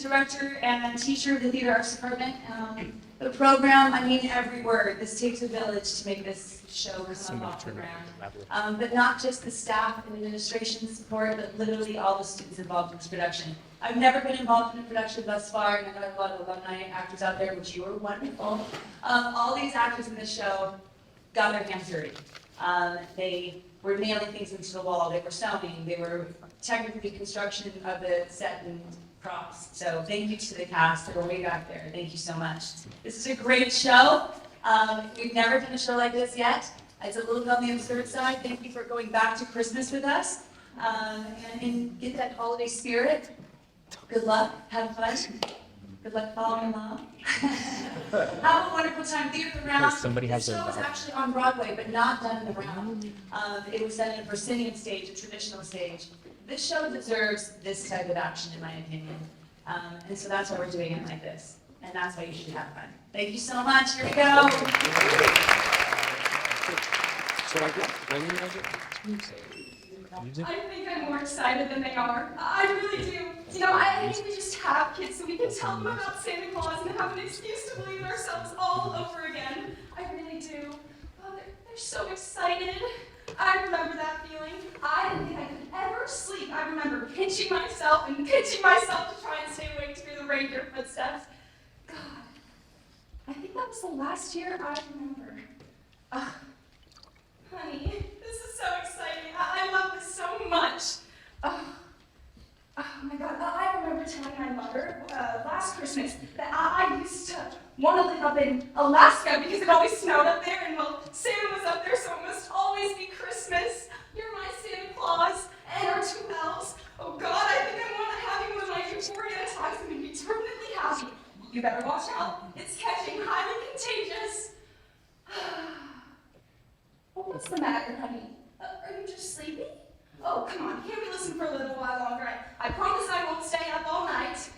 director and teacher of the theater arts department. The program, I mean every word. This takes a village to make this show come up off the ground. But not just the staff and administration support, but literally all the students involved in this production. I've never been involved in a production thus far, and I know I have a lot of alumni actors out there, which you are wonderful. All these actors in this show got their hands dirty. They were nailing things into the wall, they were sewing, they were technically construction of the set and props. So thank you to the cast that are way back there. Thank you so much. This is a great show. We've never done a show like this yet. It's a little on the absurd side. Thank you for going back to Christmas with us and get that holiday spirit. Good luck. Have fun. Good luck following along. Have a wonderful time. Theater the Round. The show was actually on Broadway, but not done in the round. It was done in a proscenium stage, a traditional stage. This show deserves this type of action, in my opinion. And so that's why we're doing it like this. And that's why you should have fun. Thank you so much. Here we go. I think I'm more excited than they are. I really do. You know, I think we just have kids so we can tell them about Santa Claus and have an excuse to believe in ourselves all over again. I really do. Oh, they're so excited. I remember that feeling. I didn't think I could ever sleep. I remember pinching myself to try and stay awake to hear the reindeer footsteps. God, I think that was the last year I remember. Honey, this is so exciting. I love this so much. Oh my God, I remember telling my mother last Christmas that I used to want to live up in Alaska because it always snowed up there, and well, Santa was up there, so it must always be Christmas. You're my Santa Claus and our two elves. Oh God, I think I want to have you with my euphoria attacks and be permanently happy. You better watch out. It's catching, highly contagious. Oh, what's the matter, honey? Are you just sleepy? Oh, come on, can't we listen for a little while longer? I promise I won't stay up all night.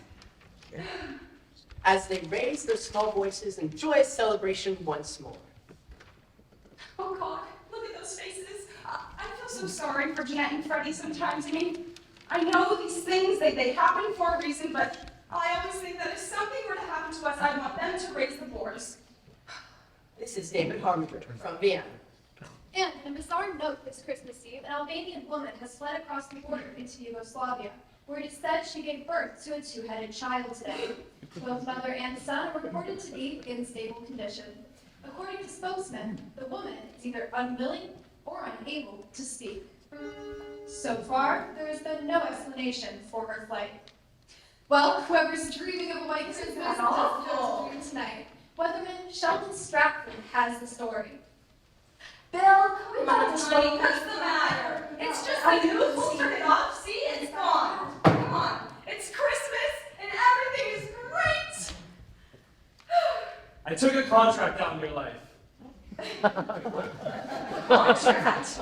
As they raise their small voices in joyous celebration once more. Oh God, look at those faces. I feel so sorry for Jeanette and Freddie sometimes. I mean, I know these things, they happen for a reason, but I always think that if something were to happen to us, I'd want them to raise the boars. This is David Harbinger from Vienna. And in a bizarre note this Christmas Eve, an Albanian woman has fled across the border into Yugoslavia, where it is said she gave birth to a two-headed child today. Both mother and son are reported to be in stable condition. According to spokesmen, the woman is either unwilling or unable to speak. So far, there has been no explanation for her flight. Well, whoever's dreaming of a white Christmas doesn't have to dream tonight. Weatherman Sheldon Stratford has the story. Bill, come on, honey, what's the matter? It's just a news. We'll turn it off. See, it's gone. Come on. It's Christmas, and everything is great. I took a contract out in your life. Contract?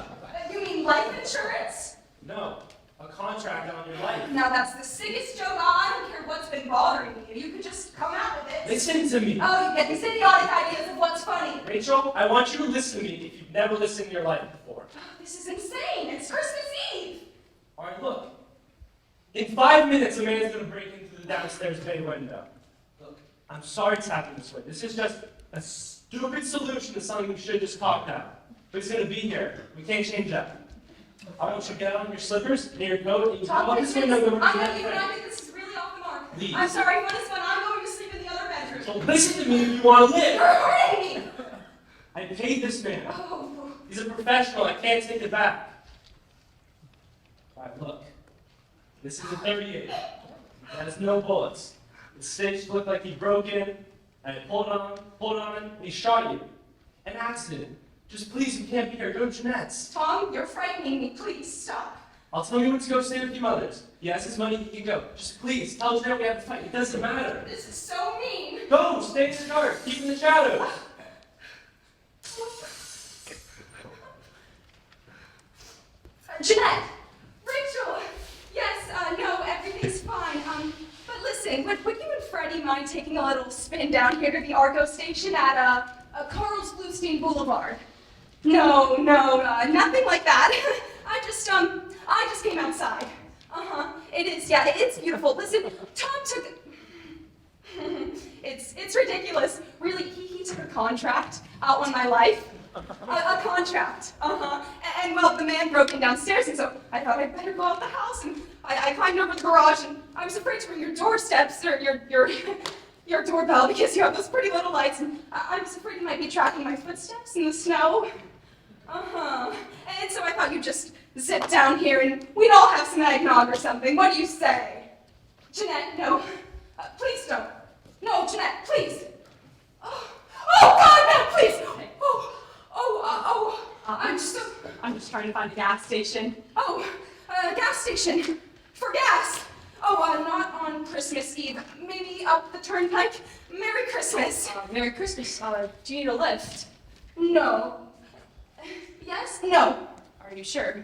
You mean life insurance? No, a contract on your life. Now that's the sickest joke. I don't care what's been bothering you. You could just come out with it. Listen to me. Oh, you get these idiotic ideas of what's funny. Rachel, I want you to listen to me if you've never listened in your life before. This is insane. It's Christmas Eve. All right, look. In 5 minutes, a man's going to break into the downstairs bay window. Look, I'm sorry it's happened this way. This is just a stupid solution to something we should have just talked about. But he's going to be here. We can't change that. I want you to get on your slippers and your coat and you come up this window. I'm going to leave it. I think this is really off the mark. Leave. I'm sorry, fun is fun. I'm going to sleep in the other bedroom. So listen to me if you want to live. You're hurting me. I paid this man. Oh. He's a professional. I can't take it back. All right, look. This is a 38. It has no bullets. The stitch looked like he broke in, and I pulled on him, and he shot you. An accident. Just please, you can't be here. Go to Jeanette's. Tom, you're frightening me. Please stop. I'll tell you when to go stay with your mothers. He has his money, he can go. Just please, tell Jeanette we have to fight. It doesn't matter. This is so mean. Go, stay in the dark. Keep in the shadows. Jeanette! Rachel! Yes, no, everything's fine. But listen, would you and Freddie mind taking a little spin down here to the Argo station at, Carroll's Bluestein Boulevard? No, nothing like that. I just came outside. It is, yeah, it's beautiful. Listen, Tom took... It's ridiculous. Really, he took a contract out on my life. A contract. Uh-huh. And well, the man broke in downstairs, and so I thought I'd better go out the house, and I climbed over the garage, and I was afraid to ring your doorsteps or your doorbell because you have those pretty little lights, and I was afraid you might be tracking my footsteps in the snow. Uh-huh. And so I thought you'd just zip down here and we'd all have some eggnog or something. What do you say? Jeanette, no. Please don't. No, Jeanette, please. Oh, God, no, please. I'm just trying to find a gas station. Oh, gas station. For gas. Oh, not on Christmas Eve. Maybe up the turnpike. Merry Christmas. Merry Christmas. Do you need a lift? No. Yes? No. Are you sure?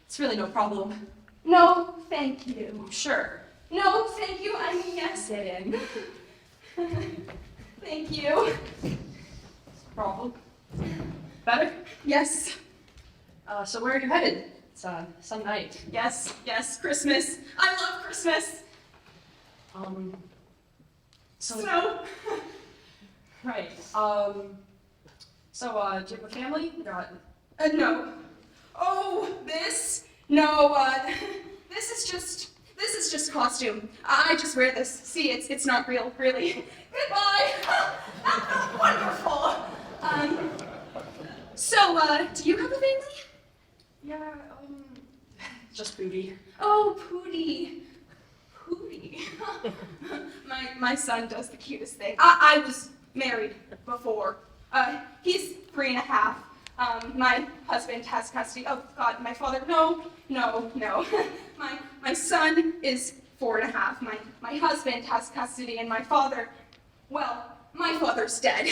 It's really no problem. No, thank you. Sure. No, thank you. I mean, yes. Sit in. Thank you. Problem. Better? Yes. So where are you headed? It's some night. Yes, Christmas. I love Christmas. Snow. Right. So, do you have a family? No. Oh, this? No, this is just costume. I just wear this. See, it's not real, really. Goodbye. That felt wonderful. So, do you have a family? Yeah, just Pooty. Oh, Pooty. Pooty. My son does the cutest thing. I was married before. He's 3.5. My husband has custody. Oh God, my father. No. My son is 4.5. My husband has custody, and my father. Well, my father's dead.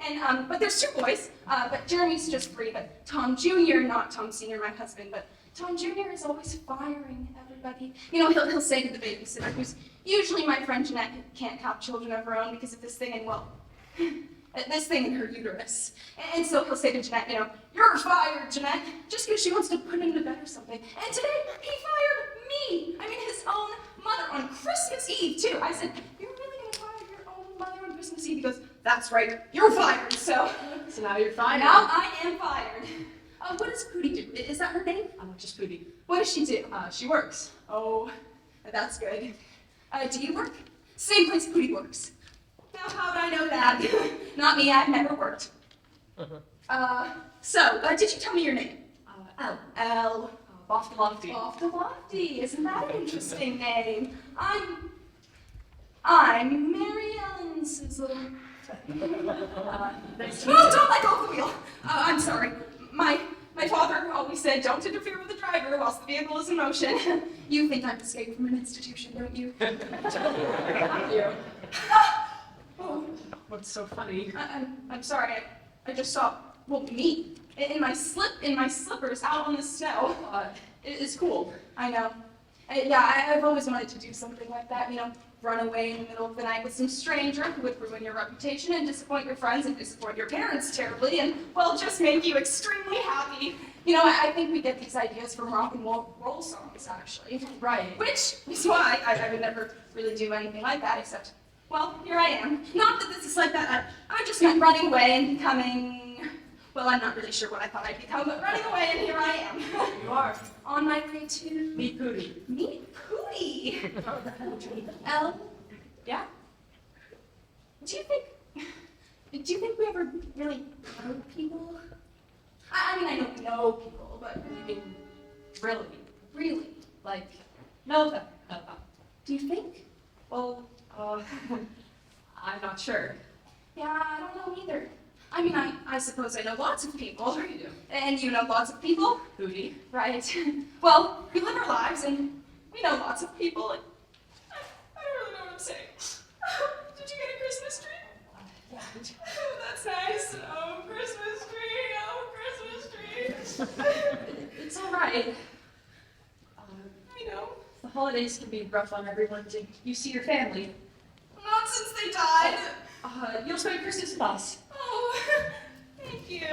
And but there's 2 boys. But Jeremy's just 3. But Tom Jr., not Tom Sr., my husband, but Tom Jr. is always firing everybody. You know, he'll say to the babysitter, who's usually my friend Jeanette, who can't have children of her own because of this thing in her uterus. And so he'll say to Jeanette, you know, you're fired, Jeanette, just because she wants to put him to bed or something. And today, he fired me. I mean, his own mother on Christmas Eve, too. I said, you're really going to fire your own mother on Christmas Eve? He goes, that's right, you're fired. So now you're fired. Now I am fired. What does Pooty do? Is that her name? Just Pooty. What does she do? She works. Oh, that's good. Do you work? Same place Pooty works. Now, how would I know that? Not me, I've never worked. So, did you tell me your name? Elle. Lofty Lofty. Lofty. Isn't that an interesting name? I'm Mary Ellen Sizzle. Nice to No, meet you. don't let go of the wheel. I'm sorry. My father always said, don't interfere with the driver whilst the vehicle is in motion. You think I've escaped from an institution, don't you? Thank you. Oh, What's so funny? I'm sorry. I just saw, well, me in my slippers out on the snow. It's cool. I know. I've always wanted to do something like that, you know, run away in the middle of the night with some stranger who would ruin your reputation and disappoint your friends and disappoint your parents terribly and, well, just make you extremely happy. You know, I think we get these ideas from rock and roll songs, actually. Right. Which is why I would never really do anything like that, except, well, here I am. Not that this is like that. I just meant running away and becoming, well, I'm not really sure what I thought I'd become, but running away and here I am. You are. On my way to... Meet Pooty. Meet Pooty. Elle? Yeah? Do you think we ever really know people? I mean, I don't know people, but I mean, really? really, Like, no. do you think? Well, I'm not sure. Yeah, I don't know either. I mean, I suppose I know lots of people. Sure you do. And you know lots of people? Pooty. Right. Well, we live our lives and we know lots of people and I don't really know what I'm saying. Did you get a Christmas tree? Yeah. Oh, that's nice. Oh, Christmas tree. Oh, Christmas tree. It's all right. I know. The holidays can be rough on everyone. You see your family. Not since they died. You'll spend Christmas with us. Oh, thank you.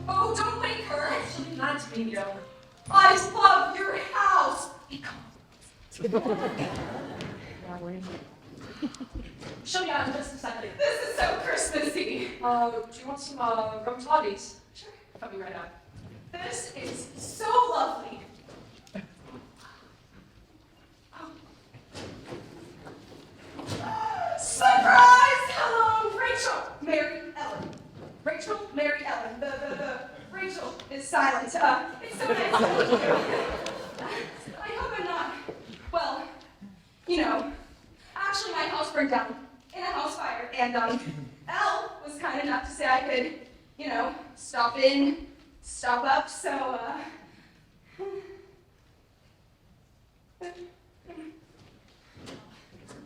Oh, don't wake her. Actually, not Timko. I love your house. Show you out in just a second. This is so Christmassy. Do you want some rum toddies? Sure. I'll be right out. This is so lovely. Surprise! Hello, Rachel, Mary, Ellen. Rachel, Mary, Ellen. The Rachel is silent. It's so nice to meet you. I hope I'm not, well, you know, actually my house burned down in a house fire, and Elle was kind enough to say I could, you know, stop in, stop up, so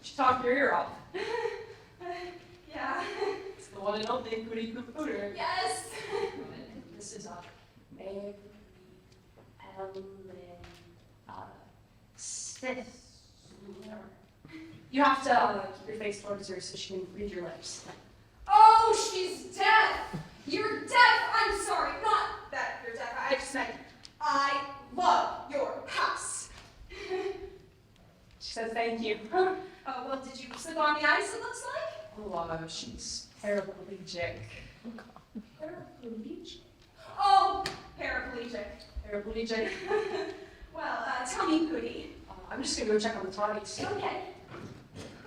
She talked your ear off. yeah. It's the one and only Pooty Pooter. Yes. This is Mary Helen Sister. You have to keep your face towards her so she can read your lips. Oh, she's deaf. You're deaf. I'm sorry. Not that you're deaf. I just meant I love your house. She says thank you. Oh, well, did you slip on the ice, it looks like? Oh, she's paraplegic. Paraplegic? Oh, paraplegic. Paraplegic. Well, tell me, Pooty. I'm just gonna go check on the toddies. Okay.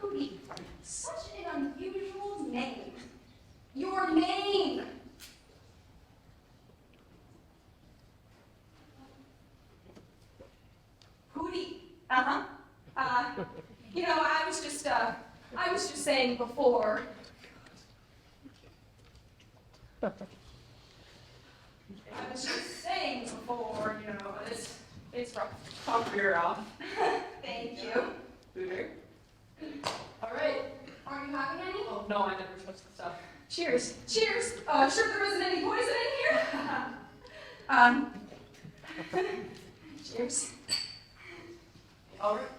Pooty. Such an unusual name. Your name. Pooty. Uh-huh. You know, I was just saying before. I was just saying before, you know, it's rough. Talk your ear off. Thank you. Pooter. All right. Are you having any? Oh no, I never touched the stuff. Cheers. Cheers. Sure there wasn't any poison in here? Cheers. All right.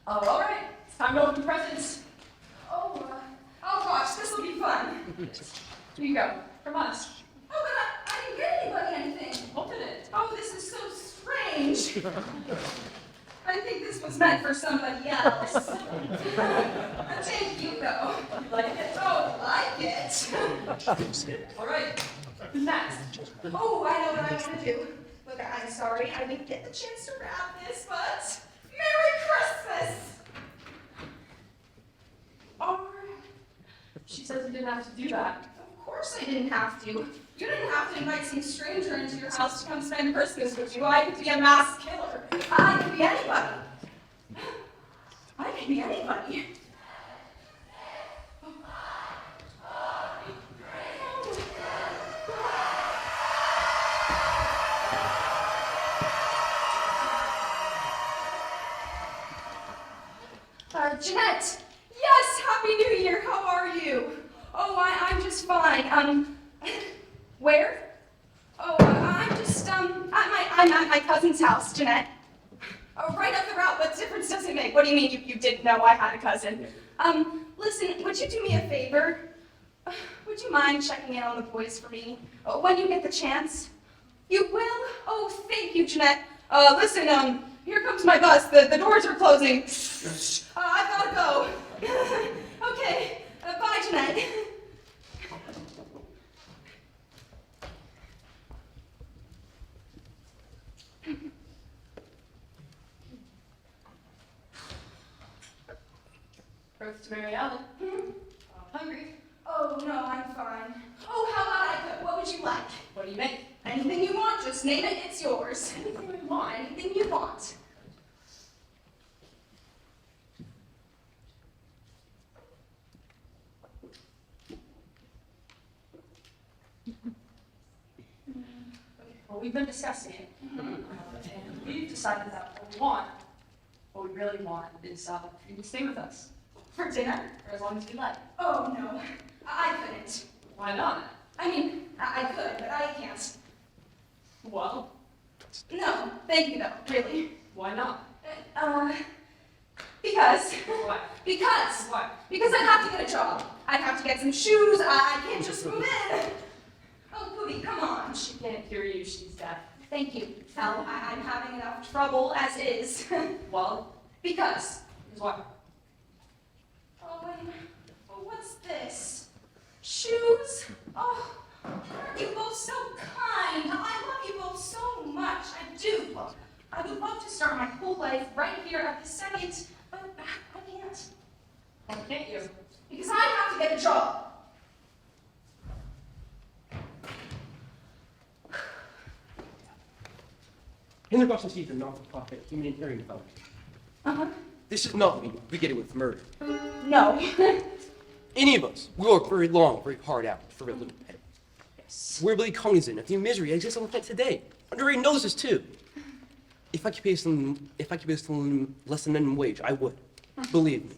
All right. It's time to open presents. Oh gosh, this will be fun. Here you go. From us. Oh, but I didn't get anybody anything. Open it. Oh, this is so strange. I think this was meant for somebody else. Thank you, though. You like it? Oh, like it. All right. Who's next? Oh, I know what I want to do. Look, I'm sorry I didn't get the chance to wrap this, but Merry Christmas! Oh. She says you didn't have to do that. Of course I didn't have to. You didn't have to invite some stranger into your house to come spend Christmas with you. I could be a mass killer. I could be anybody. I could be anybody. Jeanette! Yes, Happy New Year! How are you? Oh, I'm just fine. Where? Oh, I'm just, I'm at my cousin's house, Jeanette. Oh, right up the route. What difference does it make? What do you mean you didn't know I had a cousin? Listen, would you do me a favor? Would you mind checking in on the boys for me when you get the chance? You will? Oh, thank you, Jeanette. Listen, here comes my bus. The doors are closing. I've gotta go. Okay, bye, Jeanette. Birth to Mary Ellen. Hungry? Oh, no, I'm fine. Oh, how about I cook? What would you like? What do you make? Anything you want, just name it, it's yours. Anything you want, anything you want. Well, we've been discussing it. And we've decided that what we really want is for you to stay with us. For dinner? For as long as you like. Oh, no, I couldn't. Why not? I mean, I could, but I can't. Well, No, thank you though, really. why not? Because. Why? Because. Why? Because I'd have to get a job. I'd have to get some shoes. I can't just move in. Oh, Pooty, come on. She can't hear you, she's deaf. Thank you. Now, I'm having enough trouble as is. Well, Because. why? Oh, and what's this? Shoes? Oh, aren't you both so kind? I love you both so much. I do. I would love to start my whole life right here at this second, but I can't. Why can't you? Because I have to get a job. Kindergarten is a non-profit humanitarian development. Uh-huh. This is nothing. We get it with murder. No. Any of us, we work very long, very hard out for a little pay. Yes. We're really cognizant of the misery exists on the planet today. Under our noses too. If I could pay some less than minimum wage, I would. Believe me.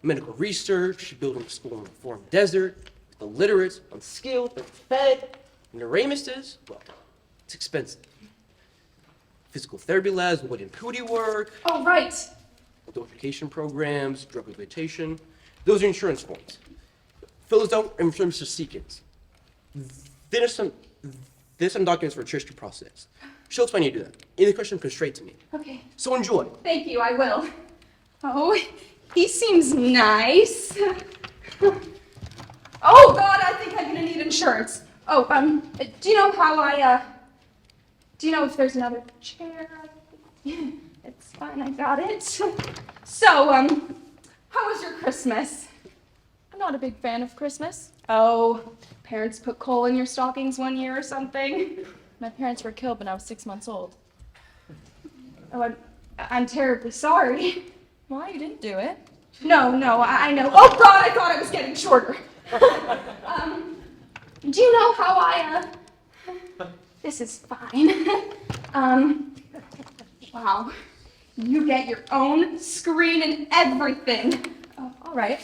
Medical research, building a school in the foreign desert, with the illiterate, unskilled, unfed, and the is, well, it's expensive. Physical therapy labs, wood and Pooty work, Oh, right. adult education programs, drug rehabilitation, those are insurance forms. Fill those out and return to Seekins. There's some documents for Trish to process. She'll explain how you do that. Any question, come straight to me. Okay. So enjoy. Thank you, I will. Oh, he seems nice. Oh, God, I think I'm gonna need insurance. Oh, do you know how do you know if there's another chair? It's fine, I got it. So, how was your Christmas? I'm not a big fan of Christmas. Oh, parents put coal in your stockings one year or something? My parents were killed when I was 6 months old. Oh, I'm terribly sorry. Why? You didn't do it. No, I know. Oh, God, I thought I was getting shorter. Do you know how this is fine. Wow. You get your own screen and everything. Oh, all right.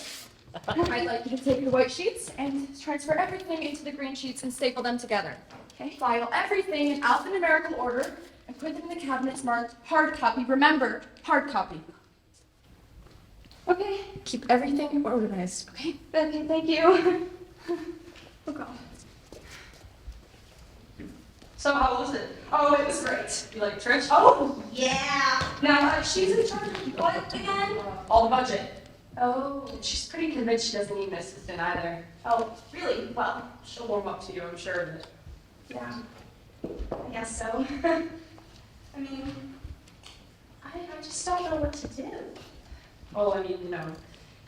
I'd like you to take your white sheets and transfer everything into the green sheets and staple them together. Okay. File everything in alphanumerical order and put them in the cabinets marked hard copy. Remember, hard copy. Okay. Keep everything organized, okay? Okay, thank you. Oh, God. So how was it? Oh, it was great. You like Trish? Oh, yeah. Now, she's in charge of what again? All the budget. Oh. She's pretty convinced she doesn't need an assistant either. Oh, really? Well, She'll warm up to you, I'm sure of it. yeah. I guess so. I mean, I just don't know what to do. Oh, I mean,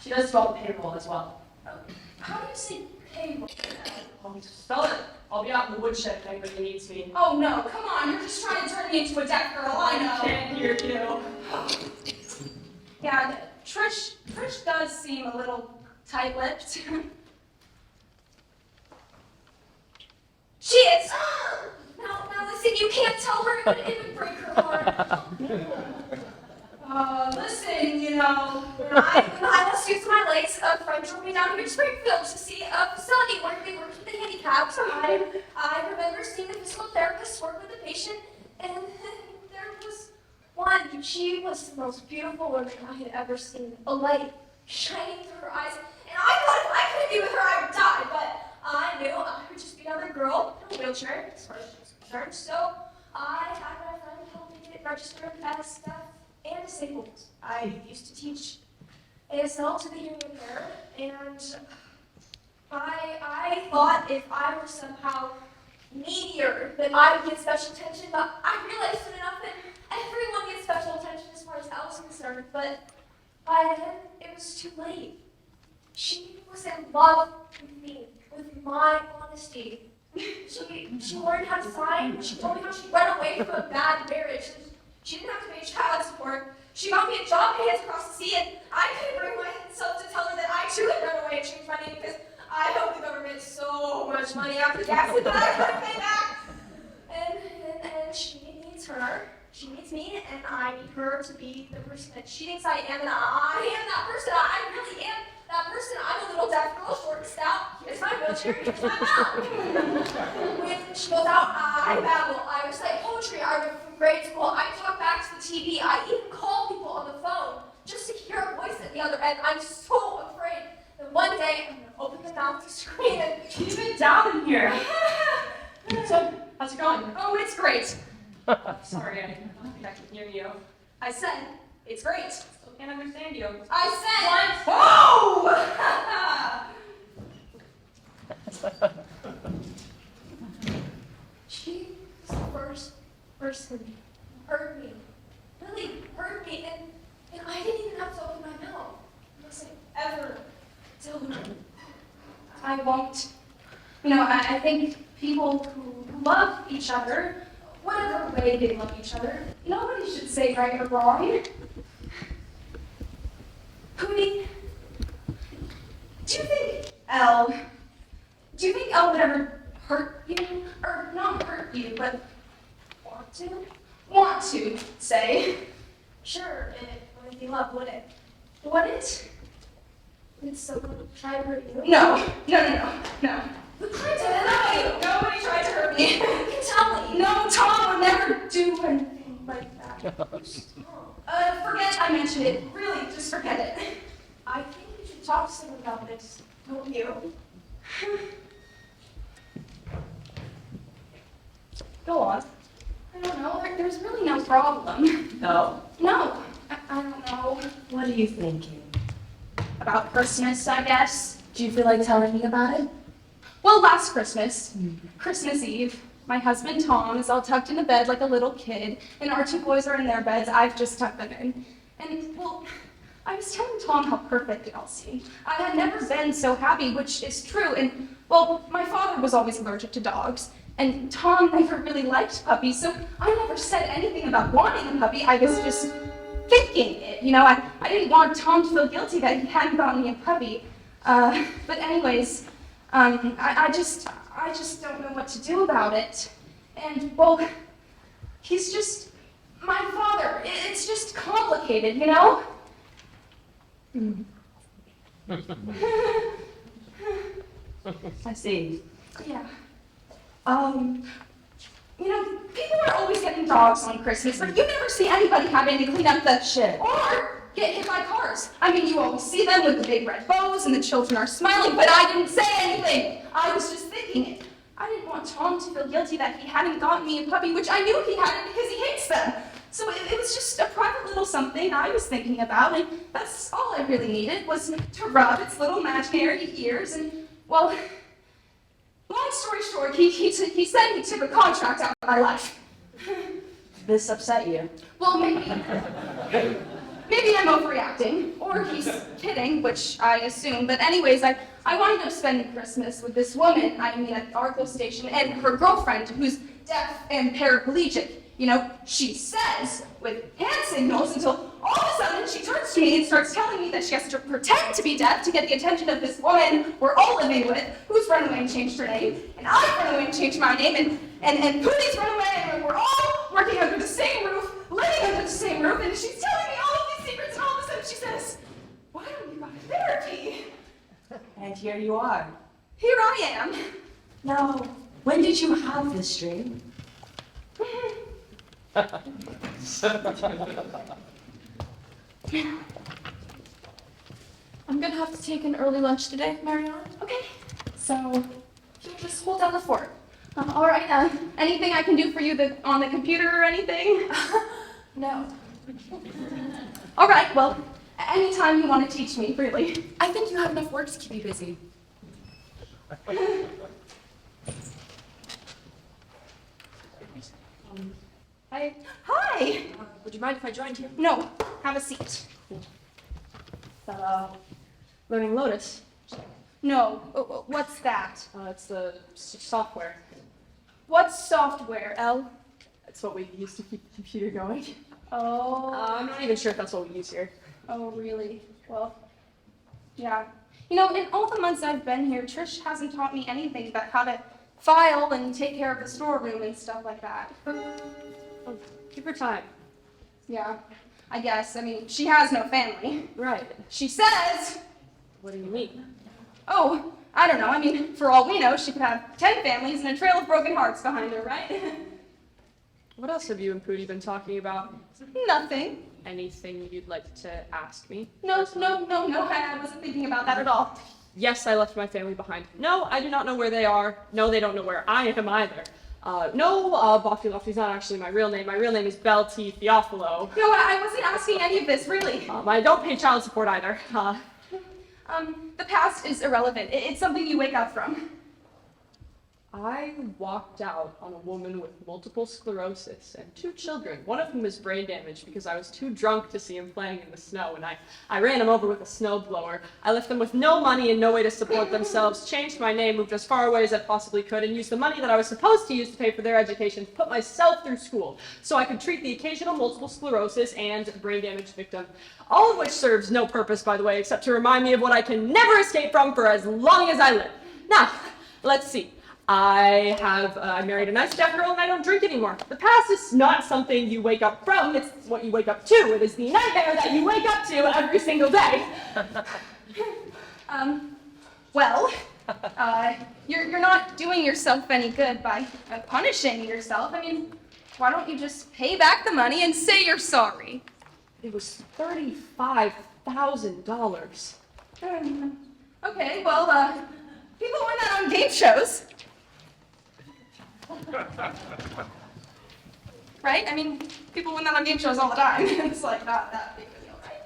she does do all the payroll as well. How do you say payroll? I'll just spell it. I'll be out in the woodshed if anybody needs me. Oh, no, come on. You're just trying to turn me into a deaf girl. I know. Can't hear you. Yeah, Trish does seem a little tight-lipped. She is. Now listen, you can't tell her, it would break her heart. Listen, when I lost use of my legs, a friend drove me down here to Springfield to see a facility where they worked with the handicapped. I remember seeing the physical therapist work with the patient, and there was one. She was the most beautiful woman I had ever seen. A light shining through her eyes, and I thought if I couldn't be with her, I would die. But I knew I would just be another girl in a wheelchair, as far as she was concerned. So I had my friend help me get registered as deaf and disabled. I used to teach ASL to the hearing impaired, and I thought if I were somehow needier, that I would get special attention, but I realized soon enough that everyone gets special attention as far as I was concerned, but by then, it was too late. She was in love with me, with my honesty. She learned how to sign. She told me how she ran away from a bad marriage. She didn't have to pay child support. She got me a job hands across the sea, and I couldn't bring myself to tell her that I too had run away and changed my name because I owed the government so much money after taxes that I couldn't pay back. And she needs her. She needs me, and I need her to be the person that she thinks I am, and I am that person. I really am that person, I'm a little deaf girl, short and stout. Here's my wheelchair, here's my mouth. When she goes out, I babble, I recite poetry I read from grade school, I talk back to the TV, I even call people on the phone just to hear a voice at the other end. I'm so afraid that one day I'm gonna open my mouth to scream and You've been down in here. So, how's it going? oh, it's great. Sorry, I don't think I can hear you. I said, it's great. Still can't understand you. I said, whoa! She was the first person who heard me, really heard me, and I didn't even have to open my mouth. Unless I ever do. I won't. You know, I think people who love each other, whatever way they love each other, nobody should say right or wrong. Pooty, do you think Elle would ever hurt you? Or not hurt you, but want to? Want to, say. Sure, it wouldn't be love, would it? Would it? Would someone try to hurt you? No. Who tried to hurt you? Nobody tried to hurt me. You can tell me. No, Tom would never do anything like that. Forget I mentioned it. Really, just forget it. I think you should talk to someone about this, don't you? Go on. I don't know. There's really no problem. No. No. I don't know. What are you thinking? About Christmas, I guess. Do you feel like telling me about it? Well, last Christmas, Christmas Eve, my husband Tom is all tucked into bed like a little kid, and our two boys are in their beds. I've just tucked them in. And, well, I was telling Tom how perfect it all seemed. I had never been so happy, which is true. And, well, my father was always allergic to dogs, and Tom never really liked puppies, so I never said anything about wanting a puppy. I was just thinking it. You know, I didn't want Tom to feel guilty that he hadn't gotten me a puppy. But anyways, I just don't know what to do about it. And, well, he's just my father. It's just complicated, you know? I see. Yeah. You know, people are always getting dogs on Christmas, but you never see anybody having to clean up the shit or get hit by cars. I mean, you always see them with the big red bows and the children are smiling, but I didn't say anything. I was just thinking it. I didn't want Tom to feel guilty that he hadn't gotten me a puppy, which I knew he hadn't because he hates them. So it was just a private little something I was thinking about, and that's all I really needed was to rub its little imaginary ears, and, well, long story short, he said he took a contract out of my life. This upset you? Well, maybe I'm overreacting, or he's kidding, which I assume. But anyways, I wound up spending Christmas with this woman I met at the Arco station and her girlfriend, who's deaf and paraplegic. You know, she says with hand signals until all of a sudden she turns to me and starts telling me that she has to pretend to be deaf to get the attention of this woman we're all living with, who's run away and changed her name, and I've run away and changed my name, and Pooty's run away, and we're all working under the same roof, living under the same roof, and she's telling me all of these secrets, and all of a sudden she says, "Why don't you go to therapy?" And here you are. Here I am. Now, when did you have this dream? I'm gonna have to take an early lunch today, Marianne. Okay, So, you'll just hold down the fort. All right, anything I can do for you on the computer or anything? no. All right, well, anytime you want to teach me, really. I think you have enough work to keep you busy. Hi. Would you mind if I joined you? No, have a seat. Learning Lotus. No, what's that? It's the software. What's software, Elle? That's what we use to keep the computer going. Oh, I'm not even sure if that's what we use here. oh, really? Well, yeah. You know, in all the months I've been here, Trish hasn't taught me anything but how to file and take care of the storeroom and stuff like that. Oh, give her time. Yeah, I guess. I mean, she has no family. Right. She says What do you mean? Oh, I don't know. I mean, for all we know, she could have 10 families and a trail of broken hearts behind her, right? What else have you and Pooty been talking about? Nothing. Anything you'd like to ask me? No, I wasn't thinking about that at all. Yes, I left my family behind. No, I do not know where they are. No, they don't know where I am either. No, Bofty Lofty's not actually my real name. My real name is Belle T. Theophilo. No, I wasn't asking any of this, really. I don't pay child support either. The past is irrelevant. It's something you wake up from. I walked out on a woman with multiple sclerosis and 2 children, one of whom is brain damaged because I was too drunk to see him playing in the snow, and I ran him over with a snowblower. I left them with no money and no way to support themselves, changed my name, moved as far away as I possibly could, and used the money that I was supposed to use to pay for their education to put myself through school so I could treat the occasional multiple sclerosis and brain damage victim. All of which serves no purpose, by the way, except to remind me of what I can never escape from for as long as I live. Now, let's see. I married a nice deaf girl and I don't drink anymore. The past is not something you wake up from, it's what you wake up to. It is the nightmare that you wake up to every single day. You're not doing yourself any good by punishing yourself. I mean, why don't you just pay back the money and say you're sorry? It was $35,000. Okay, well, people win that on game shows. Right? I mean, people win that on game shows all the time. It's like not that big of a deal, right?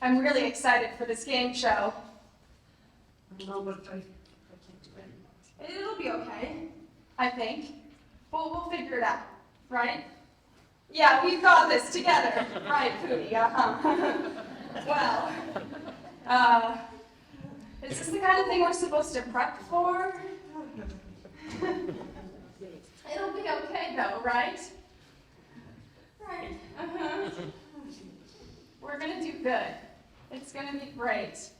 I'm really excited for this game show. No, but I can't do it. It'll be okay, I think. We'll figure it out, right? Yeah, we've got this together. Right, Pooty, Well, is this the kind of thing we're supposed to prep for? It'll be okay though, right? Right, We're gonna do good. It's gonna be great.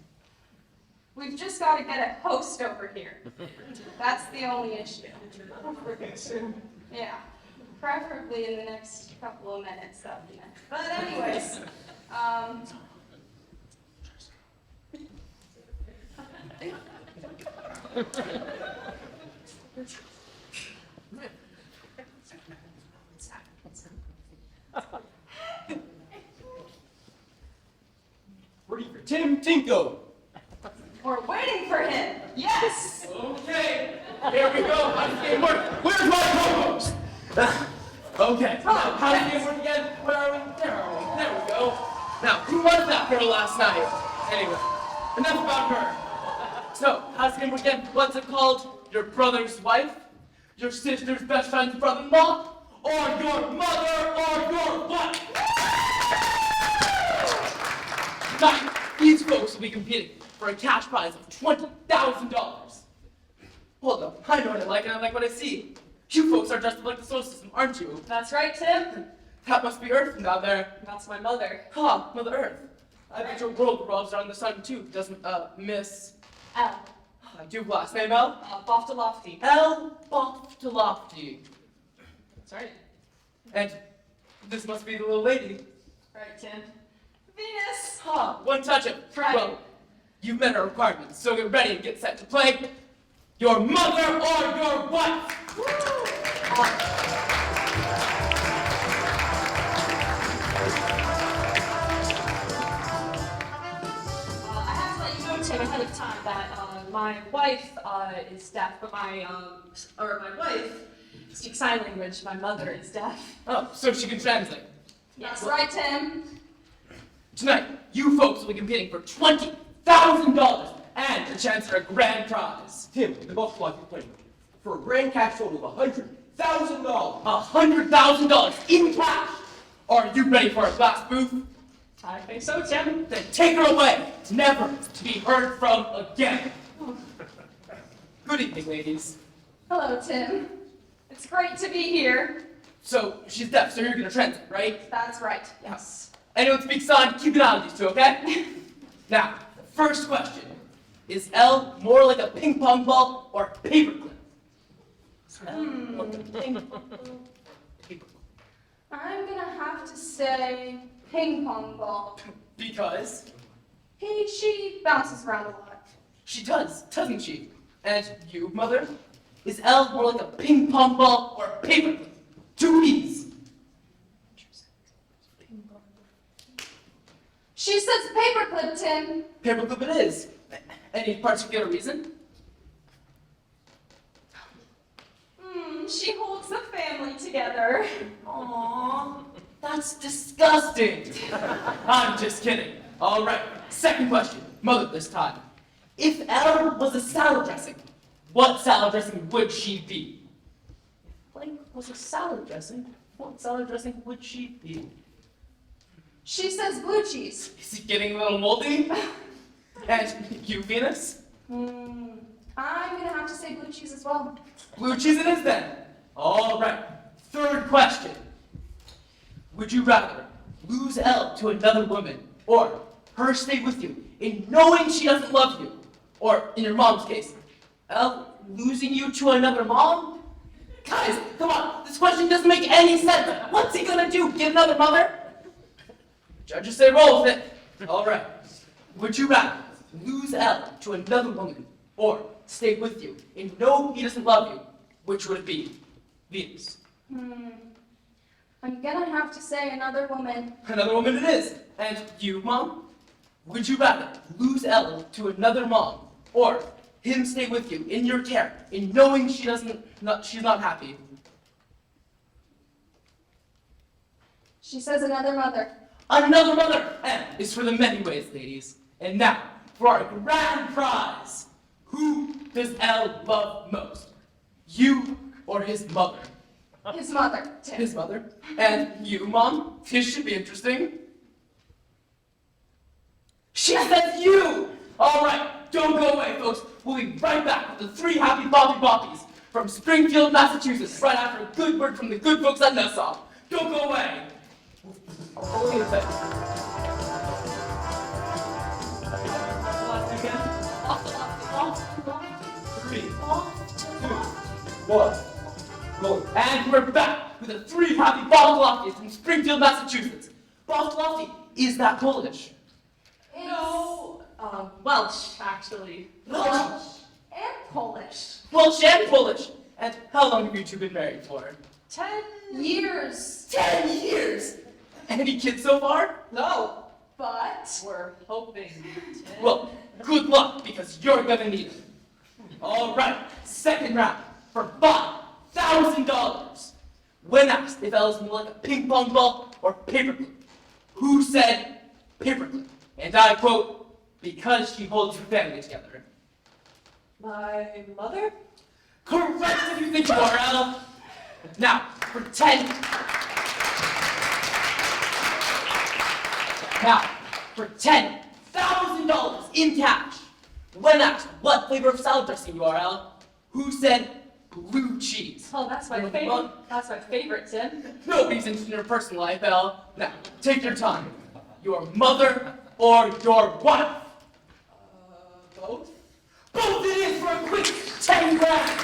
We've just got to get a host over here. That's the only issue. Yeah, preferably in the next couple of minutes, that'd be nice. But anyways, Ready for Timko. we're waiting for him. Yes. Okay, here we go. How does the game work? Where's my co-host? Okay, now, how does the game work again? Where are we? There are we. There we go. Now, who was that girl last night? Anyway, enough about her. So, how does the game work again? What's it called? Your brother's wife? Your sister's best friend's brother-in-law? Or your mother or your what? Tonight, these folks will be competing for a cash prize of $20,000. Hold up, I know what I like and I like what I see. You folks are dressed up like the solar system, aren't you? That's right, Tim. That must be Earth from down there. That's my mother. Ha, Mother Earth. I bet your world revolves around the sun too, doesn't, Miss... L. I do last name L? Bofty Lofty. L. Bofty. That's right. And this must be the little lady. Right, Tim. Venus. Huh, one touch of. Right. Well, you've met our requirements, so get ready and get set to play your mother or your wife. I have to let you know, Tim, ahead of time that my wife is deaf, but my wife speaks sign language. My mother is deaf. Oh, so she can translate. That's right, Tim. Tonight, you folks will be competing for $20,000 and a chance for a grand prize. Tim, the golf club you're playing for a grand cash total of $100,000. $100,000 in cash. Are you ready for a last move? I think so, Tim. Then take her away, never to be heard from again. Good evening, ladies. Hello, Tim. It's great to be here. So, she's deaf, so you're gonna translate, right? That's right, yes. Anyone speaks sign, keep an eye on these two, okay? Now, the first question. Is L more like a ping pong ball or a paperclip? I'm gonna have to say ping pong ball. Because She bounces around a lot. she does, doesn't she? And you, mother? Is L more like a ping pong ball or a paperclip? Two P's. She says paperclip, Tim. Paperclip it is. Any particular reason? She holds the family together. Aww, that's disgusting. I'm just kidding. All right, second question. Mother this time. If L was a salad dressing, what salad dressing would she be? If Blake was a salad dressing, what salad dressing would she be? She says blue cheese. Is it getting a little moldy? And you, Venus? I'm gonna have to say blue cheese as well. Blue cheese it is then. All right. Third question. Would you rather lose L to another woman or her stay with you in knowing she doesn't love you? Or in your mom's case, L losing you to another mom? Guys, come on. This question doesn't make any sense. What's he gonna do? Get another mother? Judges say roll with it. All right. Would you rather lose L to another woman or stay with you and know he doesn't love you? Which would it be? Venus. I'm gonna have to say another woman. Another woman it is. And you, Mom? Would you rather lose L to another mom or him stay with you in your care in knowing she's not happy? She says another mother. Another mother! M is for the many ways, ladies. And now, for our grand prize. Who does L love most? You or his mother? His mother, Tim. His mother. And you, Mom? This should be interesting. She says you! All right, don't go away, folks. We'll be right back with the three happy boppy boppies from Springfield, Massachusetts, right after a good word from the good folks at Nassau. Don't go away. Wait a second. Last again. 3, 2, 1. Go. And we're back with the three happy Bottlofties from Springfield, Massachusetts. Bottlofty, is that Polish? No, Welsh, actually. Welsh. And Polish. Welsh and Polish. And how long have you two been married for? 10 Years. 10 years! Any kids so far? No, But we're hoping. 10. Well, good luck, because you're gonna need it. All right, second round for $5,000. When asked if L is more like a ping pong ball or paperclip, who said paperclip? And I quote, because she holds her family together. My mother? Correct if you think you are, L. Now, for $10,000 in cash, when asked what flavor of salad dressing you are, Al, who said blue cheese? Oh, that's my favorite. Well, That's my favorite, Tim. nobody's interested in your personal life, Al. Now, take your time. Your mother or your wife? Both? Both it is for a quick 10 grand.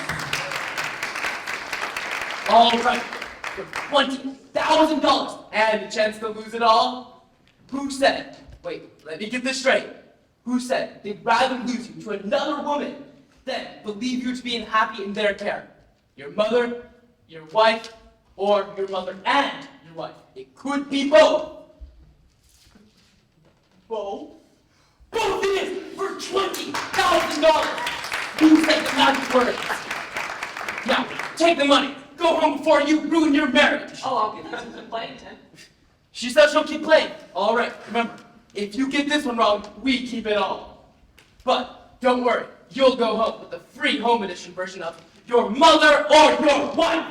All right, for $20,000 and a chance to lose it all, Who said, wait, let me get this straight. Who said they'd rather lose you to another woman than believe you to be happy in their care? Your mother, your wife, or your mother and your wife? It could be both. Both? Both it is for $20,000. Who said the magic words? Now, take the money. Go home before you ruin your marriage. Oh, I'll get this in playing 10. She says she'll keep playing. All right, remember, if you get this one wrong, we keep it all. But don't worry, you'll go home with the free home edition version of Your Mother or Your Wife.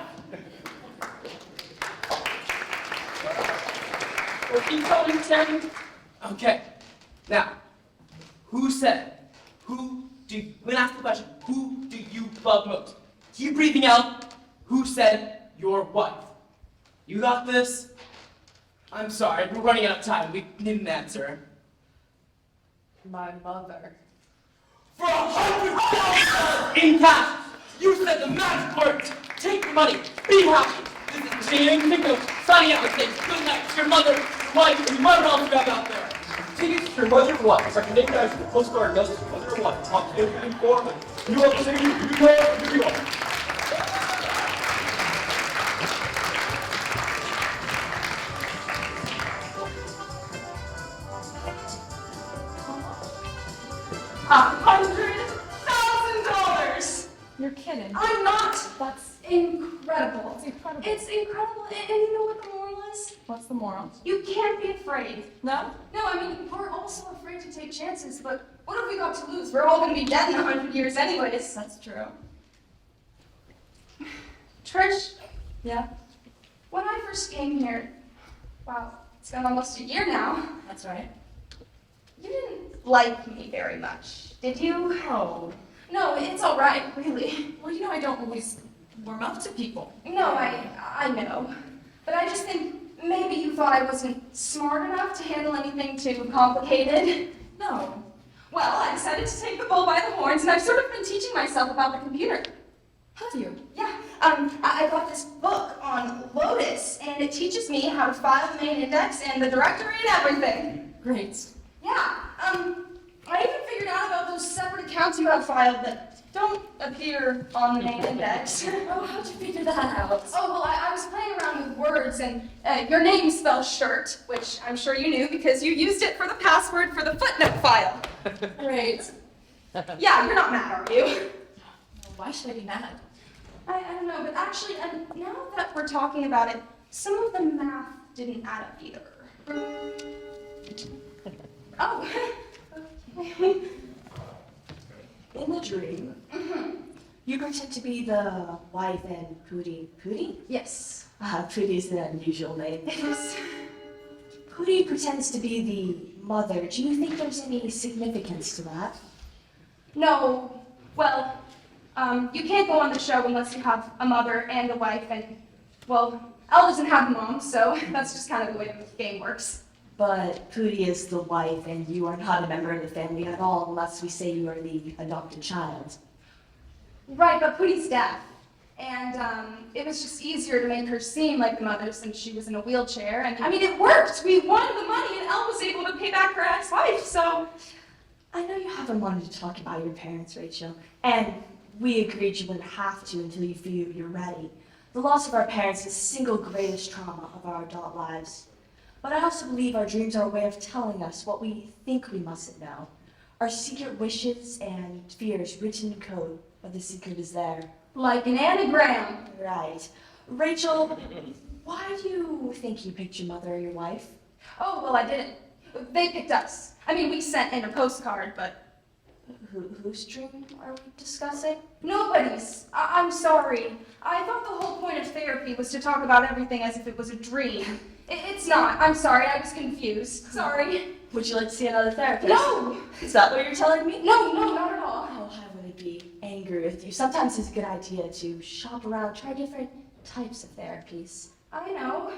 We'll keep going 10. Okay, now, who said, when I ask the question, who do you love most? Keep breathing out. Who said your wife? You got this? I'm sorry, we're running out of time. We need an answer. My mother. For $100,000 in cash, you said the magic words. Take the money. Be happy. This is Timko signing out and saying good night to your mother, your wife, and your mother else you have out there. Tickets for Mother One, recommended guys for the postcard does Mother One. On every form. New York City, New York. $100,000! You're kidding. I'm not! That's Incredible. incredible. It's incredible, and you know what the moral is? What's the moral? You can't be afraid. No? No, I mean, we're also afraid to take chances, but what have we got to lose? We're all gonna be dead in 100 years anyways. That's true. Trish, Yeah, when I first came here, wow, it's been almost a year now, that's right. you didn't like me very much, did you? Oh. No, it's all right, really. Well, you know I don't always warm up to people. No, I know. But I just think maybe you thought I wasn't smart enough to handle anything too complicated. No. Well, I decided to take the bull by the horns, and I've sort of been teaching myself about the computer. Have you? Yeah, I got this book on Lotus, and it teaches me how to file the main index and the directory and everything. Great. Yeah, I even figured out about those separate accounts you have filed that don't appear on the main index. Oh, how'd you figure that out? Oh, well, I was playing around with words, and your name spells shirt, which I'm sure you knew because you used it for the password for the footnote file. Great. Yeah, you're not mad, are you? Why should I be mad? I don't know, but actually, now that we're talking about it, some of the math didn't add up either. Oh, okay. In the dream, you pretend to be the wife and Pooty. Pooty? Yes. Pooty's an unusual name. Yes. Pooty pretends to be the mother. Do you think there's any significance to that? No, well, you can't go on the show unless you have a mother and a wife, and, well, Elle doesn't have a mom, so that's just kind of the way the game works. But Pooty is the wife, and you are not a member of the family at all unless we say you are the adopted child. Right, but Pooty's deaf. And it was just easier to make her seem like the mother since she was in a wheelchair. And I mean, it worked. We won the money, and Elle was able to pay back her ex-wife, so. I know you haven't wanted to talk about your parents, Rachel, and we agreed you wouldn't have to until you feel you're ready. The loss of our parents is the single greatest trauma of our adult lives. But I also believe our dreams are a way of telling us what we think we mustn't know. Our secret wishes and fears written in code, but the secret is there. Like an anagram. Right. Rachel, why do you think you picked your mother or your wife? Oh, well, I didn't. They picked us. I mean, we sent in a postcard, but. Whose dream are we discussing? Nobody's. I'm sorry. I thought the whole point of therapy was to talk about everything as if it was a dream. It's not. I'm sorry. I was confused. Sorry. Would you like to see another therapist? No! Is that what you're telling me? No, not at all. Oh, I wouldn't be angry with you. Sometimes it's a good idea to shop around, try different types of therapies. I know.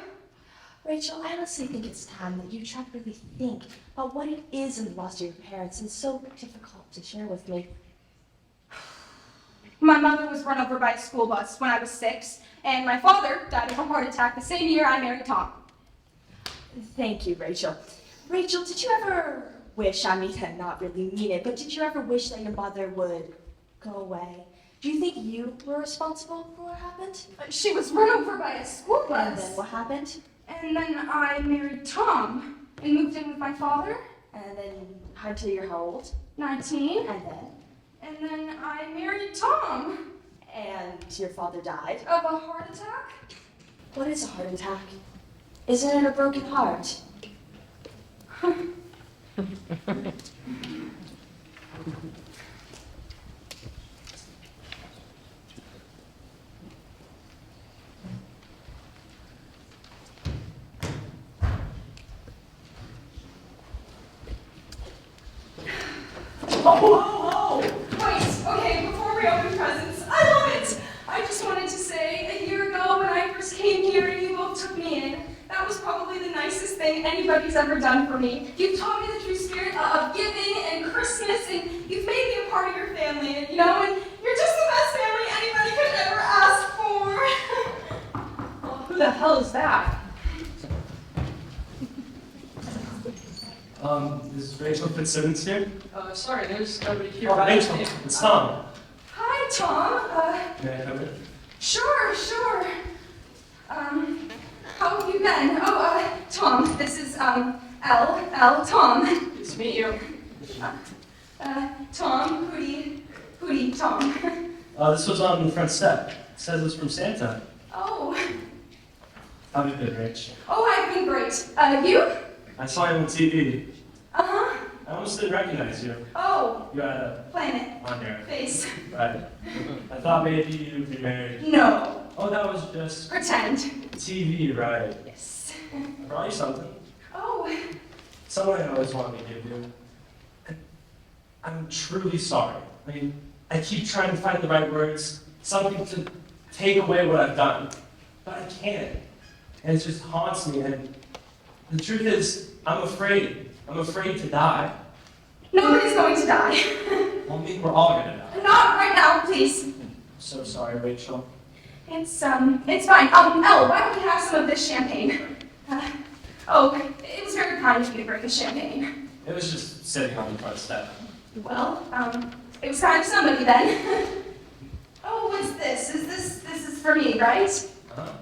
Rachel, I honestly think it's time that you try to really think about what it is in the loss of your parents and so difficult to share with me. My mother was run over by a school bus when I was 6, and my father died of a heart attack the same year I married Tom. Thank you, Rachel. Rachel, did you ever wish, I mean, not really mean it, but did you ever wish that your mother would go away? Do you think you were responsible for what happened? She was run over by a school And bus. then what happened? And then I married Tom and moved in with my father, And then until you're how old? 19. And And then I married Tom your father died. of a heart attack. What is a heart attack? Isn't it a broken heart? Wait, okay, before we open presents, I love it! I just wanted to say, a year ago when I first came here and you both took me in, that was probably the nicest thing anybody's ever done for me. You've taught me the true spirit of giving and Christmas, and you've made me a part of your family, and you're just the best family anybody could ever ask for. Who the hell is that? Is Rachel Fitzsimmons here? Sorry, there's nobody here. Oh, by Rachel, name. it's Tom. Hi, Tom. May I come in? Sure. How have you been? Oh, Tom, this is, Tom. Nice to meet you. Tom, Pooty, Tom. This was on the front step. It says it's from Santa. Oh, How have you been, Rach? I've been great. You? I saw you on TV. Uh-huh. I almost didn't recognize you. Oh, You had a planet, on your face. right. I thought maybe you'd be married. No, Oh, that was just pretend. TV, right? Yes. I brought you something. Oh, Something I always wanted to give you. I'm truly sorry. I mean, I keep trying to find the right words, something to take away what I've done, but I can't. And it just haunts me. And the truth is, I'm afraid. I'm afraid to die. nobody's going to die. Well, I mean, we're all gonna die. Not right now, please. I'm so sorry, Rachel. It's fine. Elle, why don't we have some of this champagne? It was very kind of you to bring the champagne. It was just sitting on the front step. Well, it was kind of somebody then. Oh, what's this? This is for me, right? Uh-huh.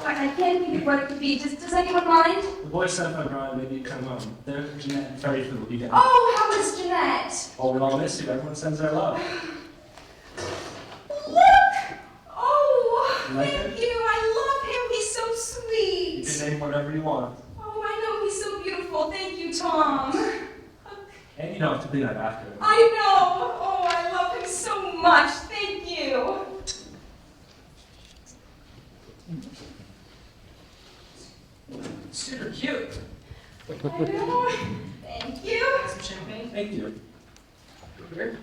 I can't think of what it could be. Does anyone mind? The boys said if I brought it, maybe you'd come home. They're Jeanette and Freddie for the weekend. Oh, how is Jeanette? Well, we all miss you. Everyone sends their love. Look! Oh, You like thank it? you. I love him. He's so You sweet. can name whatever you want. Oh, I know. He's so beautiful. Thank you, Tom. And you don't have to do that after. I know. Oh, I love him so much. Thank you. Super cute. I know. Thank you. Some champagne? Thank you. Here.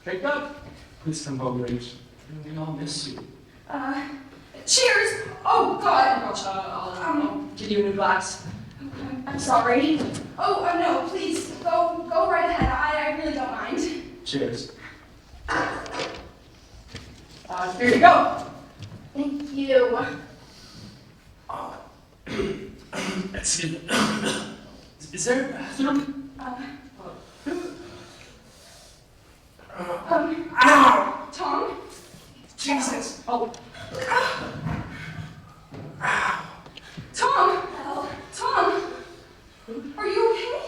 Drink up. Please come home, Rach. We all miss you. Cheers. Oh, God. I'll give you a new glass. I'm sorry. Oh, no, please. Go right ahead. I really don't mind. Cheers. Here you go. Thank you. Excuse me. Is there a bathroom? Ow! Tom? Jesus! Oh, Tom? Tom? Are you okay?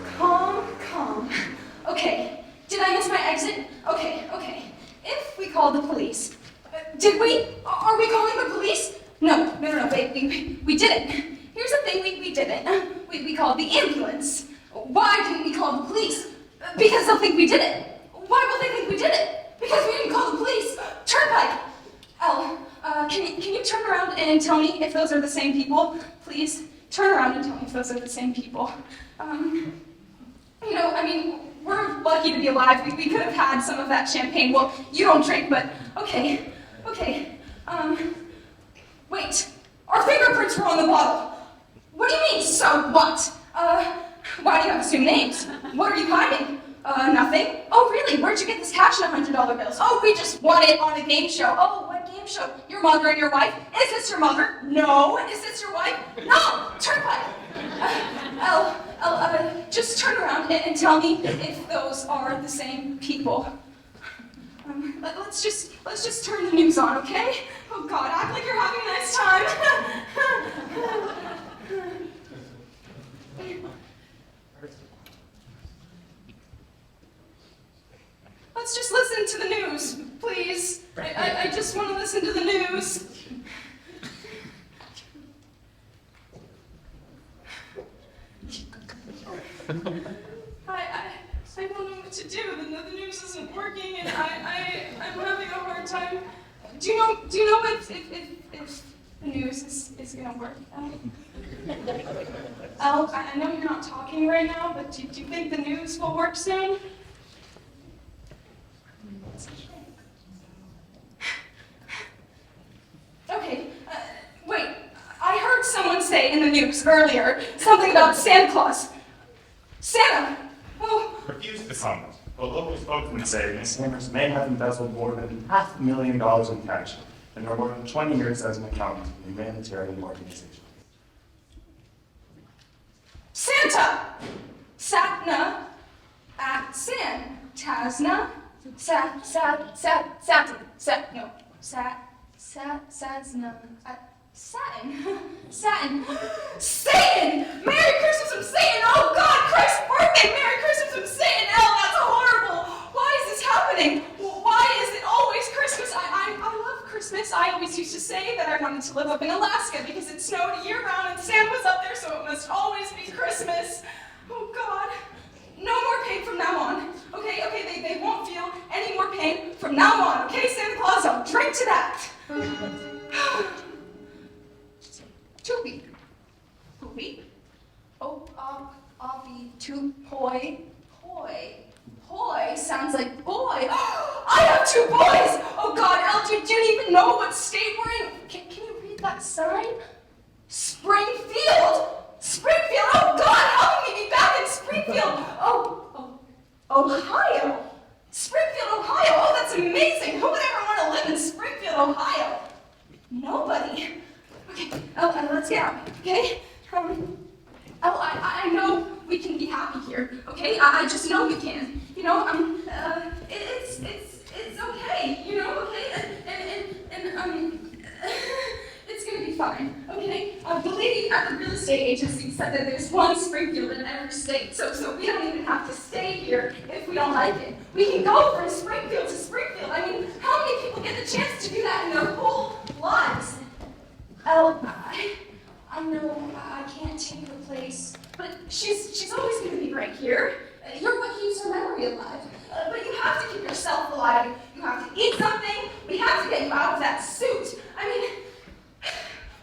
Calm. Okay, did I miss my exit? Okay. If we call the police. Did we? Are we calling the police? No, wait, we didn't. Here's the thing, we didn't. We called the ambulance. Why didn't we call the police? Because they'll think we did it. Why will they think we did it? Because we didn't call the police. Turnpike. Elle, Can you turn around and tell me if those are the same people? Please, turn around and tell me if those are the same people. We're lucky to be alive. We could have had some of that champagne. Well, you don't drink, but okay. Wait, our fingerprints were on the bottle. What do you mean, so what? Why do you have assumed names? What are you hiding? Nothing. Oh, really? Where'd you get this cash in $100 bills? Oh, we just won it on a game show. Oh, what game show? Your mother and your wife? Is this your mother? No. Is this your wife? No. Turnpike. Just turn around and tell me if those are the same people. Let's just turn the news on, okay? Oh God, act like you're having a nice time. Let's just listen to the news, please. I just want to listen to the news. I don't know what to do. The news isn't working, and I'm having a hard time. Do you know if the news is gonna work? Elle, I know you're not talking right now, but do you think the news will work soon? Okay, wait. I heard someone say in the news earlier something about Santa Claus. Santa! Oh. Refused to comment, but local spokesmen say Ms. Hammers may have embezzled more than $500,000 in cash in her more than 20 years as an accountant in a humanitarian organization. Santa! Satna at San. Tasna. Satin. Satan! Merry Christmas from Satan! Oh God, Christ's birthday! Merry Christmas from Satan! Elle, that's horrible! Why is this happening? Why is it always Christmas? I love Christmas. I always used to say that I wanted to live up in Alaska because it snowed year round and Santa was up there, so it must always be Christmas. Oh God. No more pain from now on. Okay, they won't feel any more pain from now on. Okay, Santa Claus, I'll drink to that. Toopy. Oh, I'll be two poi. Poi sounds like boy. I have two boys! Oh God, Elle, do you even know what state we're in? Can you read that sign? Springfield! Oh God, how can we be back in Springfield? Ohio. Springfield, Ohio. Oh, that's amazing. Who would ever want to live in Springfield, Ohio? Nobody. Okay, let's get out, okay? I know we can be happy here, okay? I just know we can. You know, it's okay, you know, okay? It's gonna be fine, okay? The lady at the real estate agency said that there's one Springfield in every state, so we don't even have to stay here if we don't like it. We can go from Springfield to Springfield. I mean, how many people get the chance to do that in their whole lives? Elle, I know I can't take her place, but she's always going to be right here. You're what keeps her memory alive. But you have to keep yourself alive. You have to eat something. We have to get you out of that suit. I mean,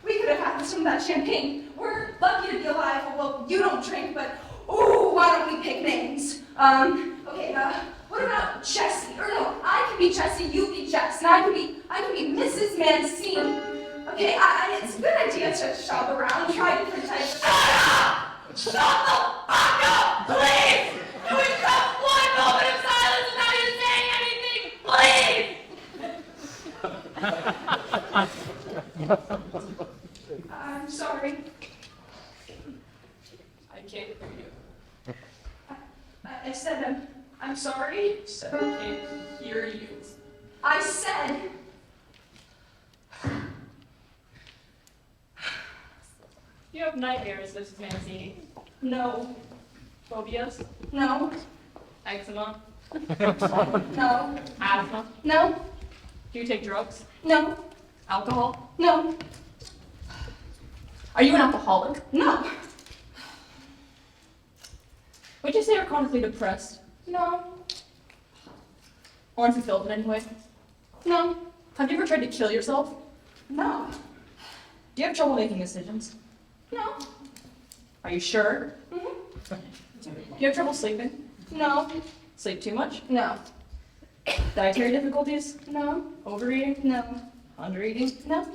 we could have had some of that champagne. We're lucky to be alive. Well, you don't drink, but ooh, why don't we pick names? Okay, what about Jessie? Or no, I can be Jessie, you be Jess, and I can be Mrs. Mancini. Okay, it's a good idea to shop around, try different types of... Shut the fuck up, please! Can we have one moment of silence without you saying anything, please? I'm sorry. I can't hear you. I said I'm sorry. I can't hear you. I said... You have nightmares, Mrs. Mancini. No. Phobias? No. Eczema? No. Asthma? No. Do you take drugs? No. Alcohol? No. Are you an alcoholic? No. Would you say you're chronically depressed? No. Or unfulfilled in any way? No. Have you ever tried to kill yourself? No. Do you have trouble making decisions? No. Are you sure? Mm-hmm. Do you have trouble sleeping? No. Sleep too much? No. Dietary difficulties? No. Overeating? No. Undereating? No.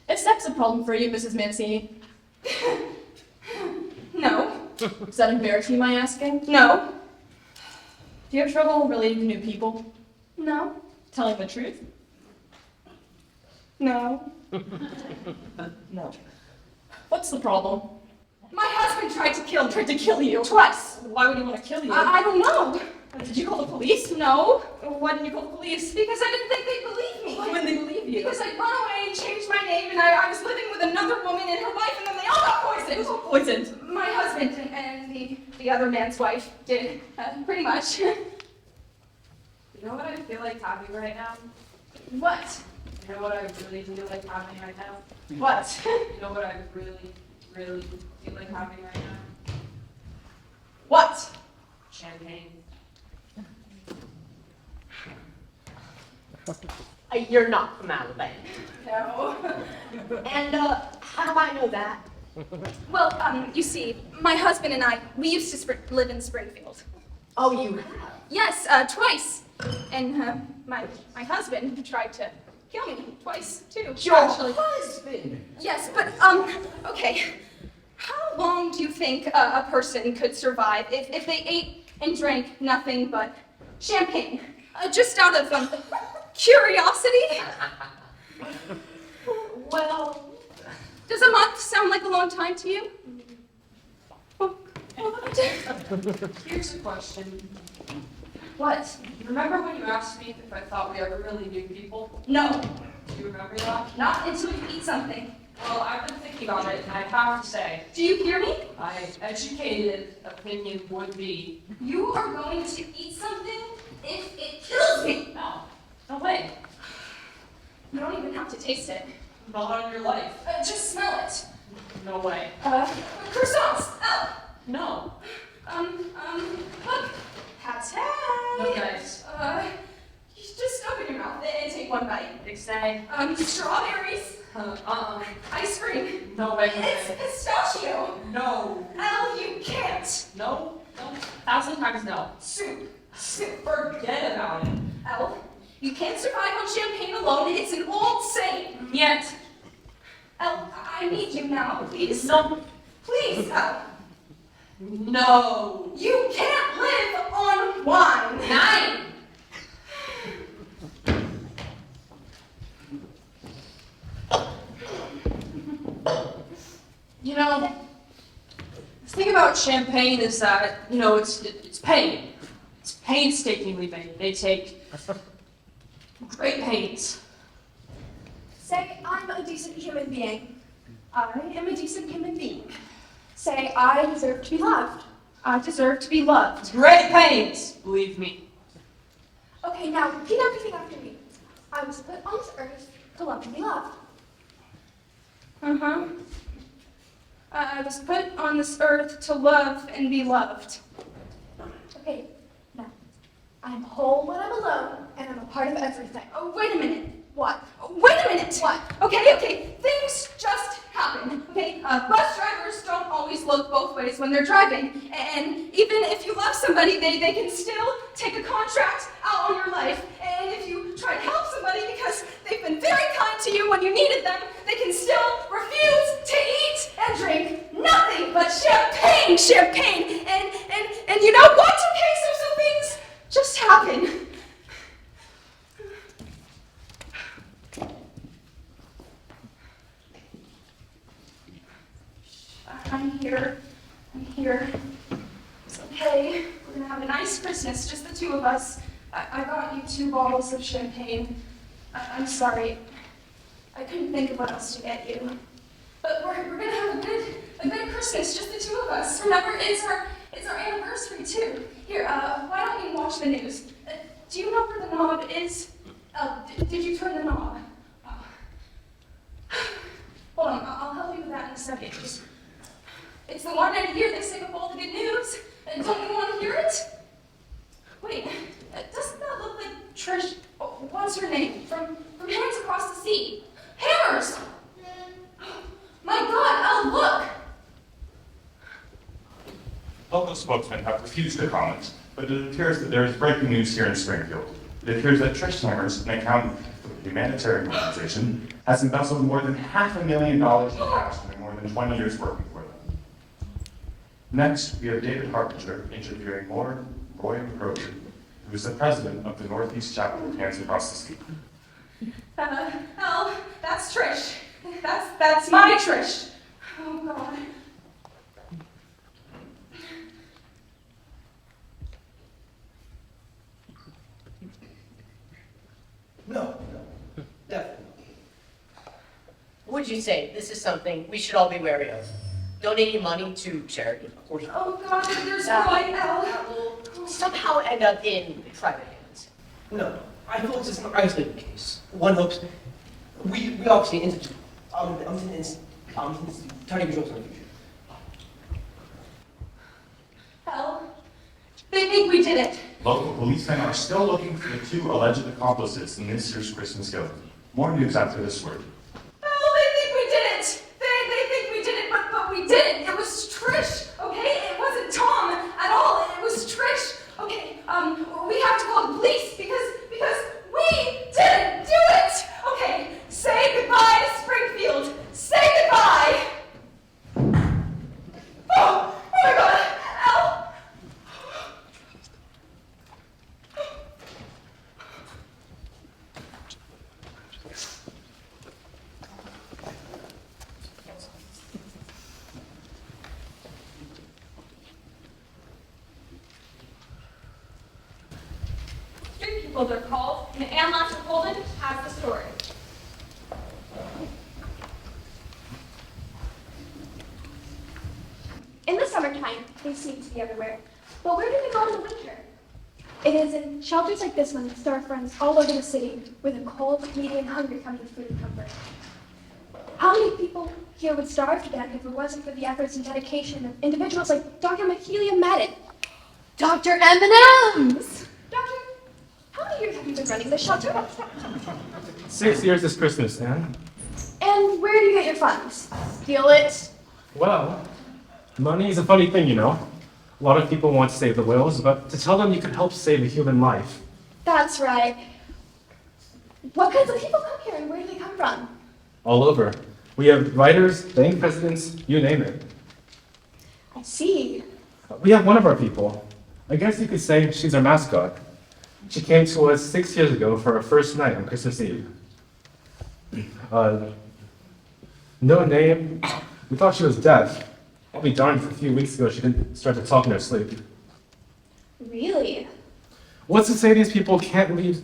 Is sex a problem for you, Mrs. Mancini? No. Does that embarrass you, my asking? No. Do you have trouble relating to new people? No. Telling the truth? No. No. What's the problem? My husband tried to kill you. Twice. Why would he want to kill you? I don't know. Did you call the police? No. Why didn't you call the police? Because I didn't think they'd believe me. Why wouldn't they believe you? Because I'd run away and changed my name, and I was living with another woman and her wife, and then they all got poisoned. Who got poisoned? My husband and the other man's wife did, pretty much. You know what I feel like having right now? What? You know what I really feel like having right now? What? You know what I really, really feel like having right now? What? Champagne. You're not from Alabama. No. And, how do I know that? Well, you see, my husband and I, we used to live in Springfield. Oh, you have? Yes, twice. And my husband tried to kill me twice, too. Your actually. husband? Yes, but, okay. How long do you think a person could survive if they ate and drank nothing but champagne? Just out of, curiosity? Well, Does a month sound like a long time to you? Here's a question. What? Remember when you asked me if I thought we ever really knew people? No, Do you remember that? not until you eat something. Well, I've been thinking on it, and I have to say, Do you hear me? my educated opinion would be, You are going to eat something if it kills me. no way, You don't even have to taste it. not on your life, Just smell it. no way, Croissants. Oh. no, Look. Patek. no guys, You just open your mouth and take one bite. Ixnay, Strawberries. Ice cream. no way, It's pistachio. no, You can't. no, 1,000 times no, Soup. forget about it, You can't survive on champagne alone. It's an old saying. yet, I need you now, please. no, Please, no, You can't live on wine. 9, you know, the thing about champagne is that, it's pain. It's painstakingly made. They take great pains. Say, I'm a decent human being. I am a decent human being. Say, I deserve to be loved. I deserve to be loved. Great pains, believe me. Okay, now repeat everything after me. I was put on this earth to love and be loved. I was put on this earth to love and be loved. Okay, now, I'm whole when I'm alone, and I'm a part of everything. Oh, wait a minute. What? Wait a minute. What? Okay. Things just happen. Okay. Bus drivers don't always look both ways when they're driving, and even if you love somebody, they can still take a contract out on your life. And if you try to help somebody because they've been very kind to you when you needed them, they can still refuse to eat and drink nothing but champagne. And you know what? Okay, so things just happen. I'm here. It's okay. We're gonna have a nice Christmas, just the two of us. I got you 2 bottles of champagne. I'm sorry. I couldn't think of what else to get you. But we're gonna have a good Christmas, just the two of us. Remember, it's our anniversary too. Here, why don't you watch the news? Do you know where the knob is? Did you turn the knob? Hold on, I'll help you with that in a second. It's the one night a year they sing up all the good news. Don't you want to hear it? Wait, doesn't that look like Trish? What's her name? Local spokesmen have refused to comment, but it appears that there is breaking news here in Springfield. It appears that Trish Hammers, an accountant for the humanitarian organization, has embezzled more than $500,000 in cash in more than 20 years working for them. Next, we have David Harbinger interviewing Roy Brody, who is the president of the Northeast chapter of Hands Across the Street. Oh, that's Trish. That's my Trish. Oh, God. No, definitely. Would you say this is something we should all be wary of? Donating money to charity, of course. Oh, God, there's Roy L. That will somehow end up in private hands. No, I feel this is an isolated case. One hopes we obviously institute tiny controls in the future. L. They think we did it. Local policemen are still looking for the 2 alleged accomplices in this year's Christmas killing. More news after this word. Oh, they think we did it. They think we did it, but we didn't. It was Trish, okay? It wasn't Tom at all. It was Trish. Okay, we have to call the police because we didn't do it. Okay, say goodbye to Springfield. Say goodbye. Oh my God, Al. Three people are called, and Anne Holden has the story. In the summertime, they seem to be everywhere. But where do they go in the winter? It is in shelters like this one that store friends all over the city, where the cold, needy, and hungry come to food and comfort. How many people here would starve to death if it wasn't for the efforts and dedication of individuals like Dr. Mahalia Madden, Dr. M&M's? Doctor, how many years have you been running this shelter? 6 years this Christmas, Anne. And where do you get your funds? Steal it? Well, money is a funny thing, you know. A lot of people want to save the whales, but to tell them you can help save a human life. That's right. What kinds of people come here and where do they come from? All over. We have writers, bank presidents, you name it. I see. We have one of our people. I guess you could say she's our mascot. She came to us 6 years ago for our first night on Christmas Eve. No name. We thought she was deaf. I'll be darned if a few weeks ago she didn't start to talk in her sleep. Really? What's to say these people can't lead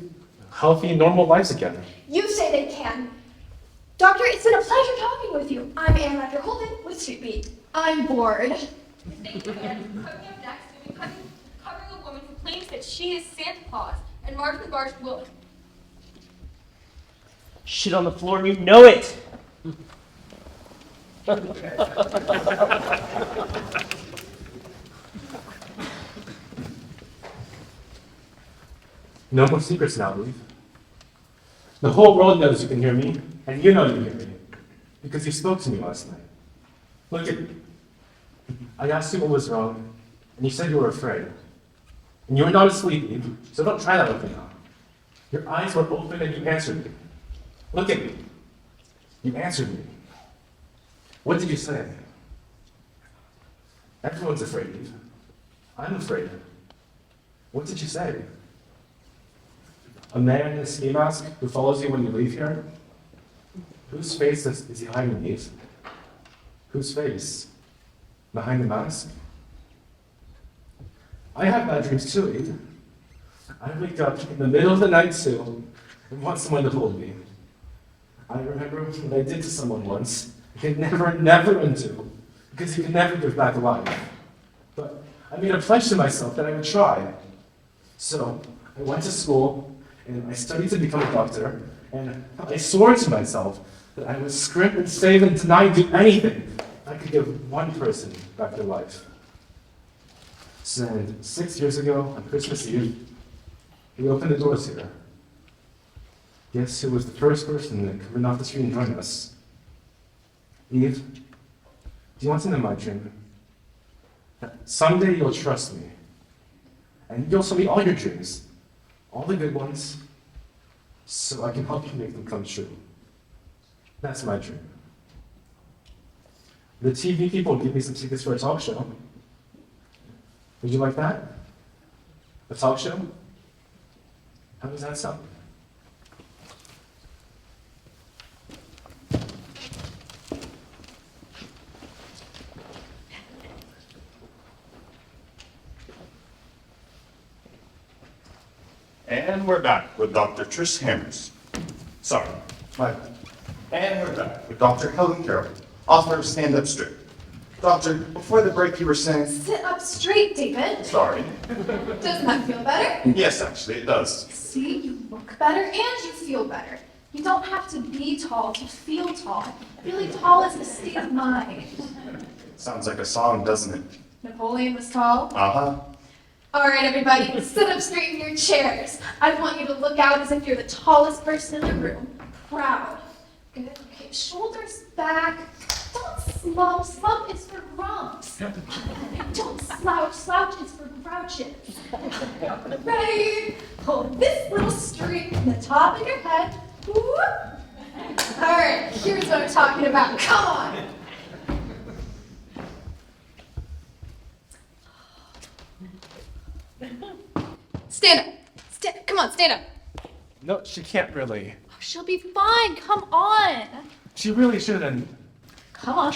healthy, normal lives again? You say they can. Doctor, it's been a pleasure talking with you. I'm Anne Raptor Holden with Street Beat. I'm bored. Coming up next, we'll be covering a woman who claims that she is Santa Claus and Martin Barsh will. Shit on the floor and you know it! No more secrets now, Ruth. The whole world knows you can hear me, and you know you hear me, because you spoke to me last night. Look at me. I asked you what was wrong, and you said you were afraid. And you were not asleep, Eve, so don't try that with me now. Your eyes were open and you answered me. Look at me. You answered me. What did you say? Everyone's afraid, Eve. I'm afraid. What did you say? A man in a ski mask who follows you when you leave here? Whose face is he hiding, Eve? Whose face? Behind the mask? I have bad dreams too, Eve. I wake up in the middle of the night too and want someone to hold me. I remember what I did to someone once. I can never undo, because you can never give back alive. But I made a pledge to myself that I would try. So I went to school, and I studied to become a doctor, and I swore to myself that I would scrimp and save and deny and do anything if I could give one person back their life. So then, 6 years ago, on Christmas Eve, we opened the doors here. Guess who was the first person that could run off the street and join us? Eve, do you want to know my dream? Someday you'll trust me. And you'll show me all your dreams, all the good ones, so I can help you make them come true. That's my dream. The TV people give me some tickets for a talk show. Would you like that? A talk show? How does that sound? And we're back with Dr. Trish Hammers. Sorry, my bad. And we're back with Dr. Helen Carroll, author of Stand Up Straight. Doctor, before the break you were saying... Sit up straight, David. Sorry. Doesn't that feel better? Yes, actually, it does. See, you look better and you feel better. You don't have to be tall to feel tall. Really tall is a state of mind. Sounds like a song, doesn't it? Napoleon was tall. Uh-huh. All right, everybody, sit up straight in your chairs. I want you to look out as if you're the tallest person in the room. Proud. Good. Okay, shoulders back. Don't slump. Slump is for grumps. Don't slouch. Slouch is for grouches. Ready? Hold this little string from the top of your head. Whoop. All right, here's what I'm talking about. Come on. Stand up. Come on, stand up. No, she can't really. Oh, she'll be fine. Come on. She really shouldn't. Come on.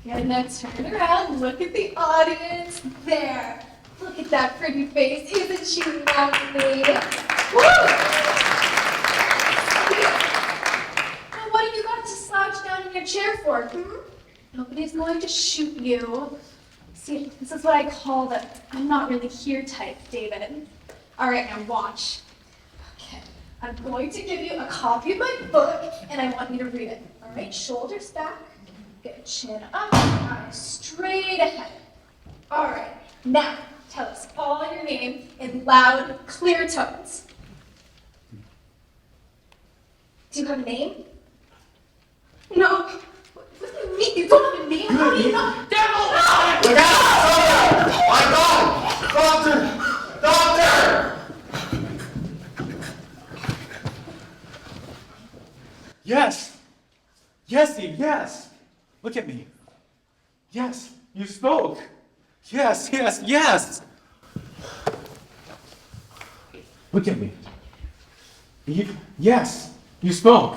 Good, now turn around. Look at the audience. There. Look at that pretty face. Isn't she lovely? Woo! Now, what have you got to slouch down in your chair for? Nobody's going to shoot you. See, this is what I call the I'm not really here type, David. All right, now watch. Okay, I'm going to give you a copy of my book, and I want you to read it. All right, shoulders back, good, chin up, eyes straight ahead. All right, now tell us all your name in loud, clear tones. Do you have a name? No. What do you mean? You don't have a name? How do you know? Look out! My God! Doctor! Yes! Yes, Eve, yes! Look at me. Yes, you spoke. Yes, yes, yes! Look at me. Eve, yes, you spoke.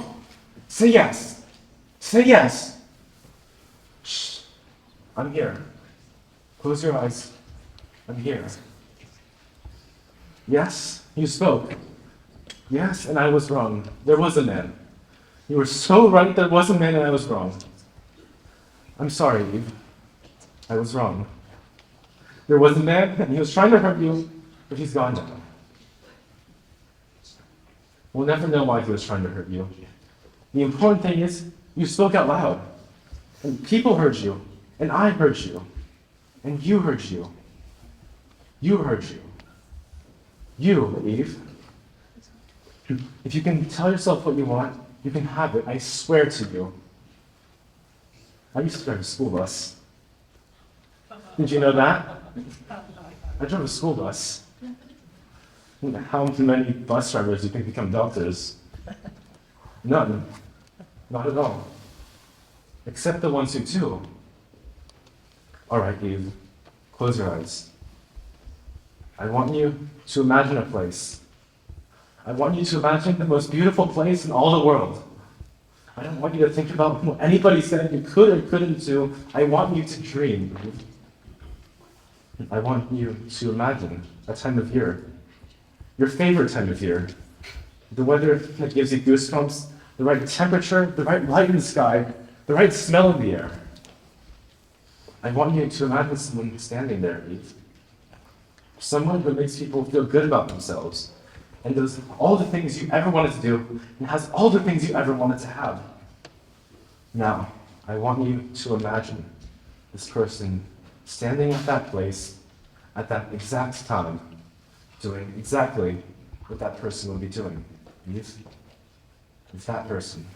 Say yes. Say yes. Shh. I'm here. Close your eyes. I'm here. Yes, you spoke. Yes, and I was wrong. There was a man. You were so right, there was a man and I was wrong. I'm sorry, Eve. I was wrong. There was a man and he was trying to hurt you, but he's gone now. We'll never know why he was trying to hurt you. The important thing is, you spoke out loud. And people heard you. And I heard you. And you heard you. You heard you. You, Eve. If you can tell yourself what you want, you can have it. I swear to you. I used to drive a school bus. Did you know that? I drove a school bus. How many bus drivers do you think become doctors? None. Not at all. Except the ones who do. All right, Eve. Close your eyes. I want you to imagine a place. I want you to imagine the most beautiful place in all the world. I don't want you to think about what anybody said you could or couldn't do. I want you to dream. I want you to imagine a time of year. Your favorite time of year. The weather that gives you goosebumps, the right temperature, the right light in the sky, the right smell in the air. I want you to imagine someone standing there, Eve. Someone who makes people feel good about themselves and does all the things you ever wanted to do and has all the things you ever wanted to have. Now, I want you to imagine this person standing at that place at that exact time, doing exactly what that person would be doing. Eve, it's that person.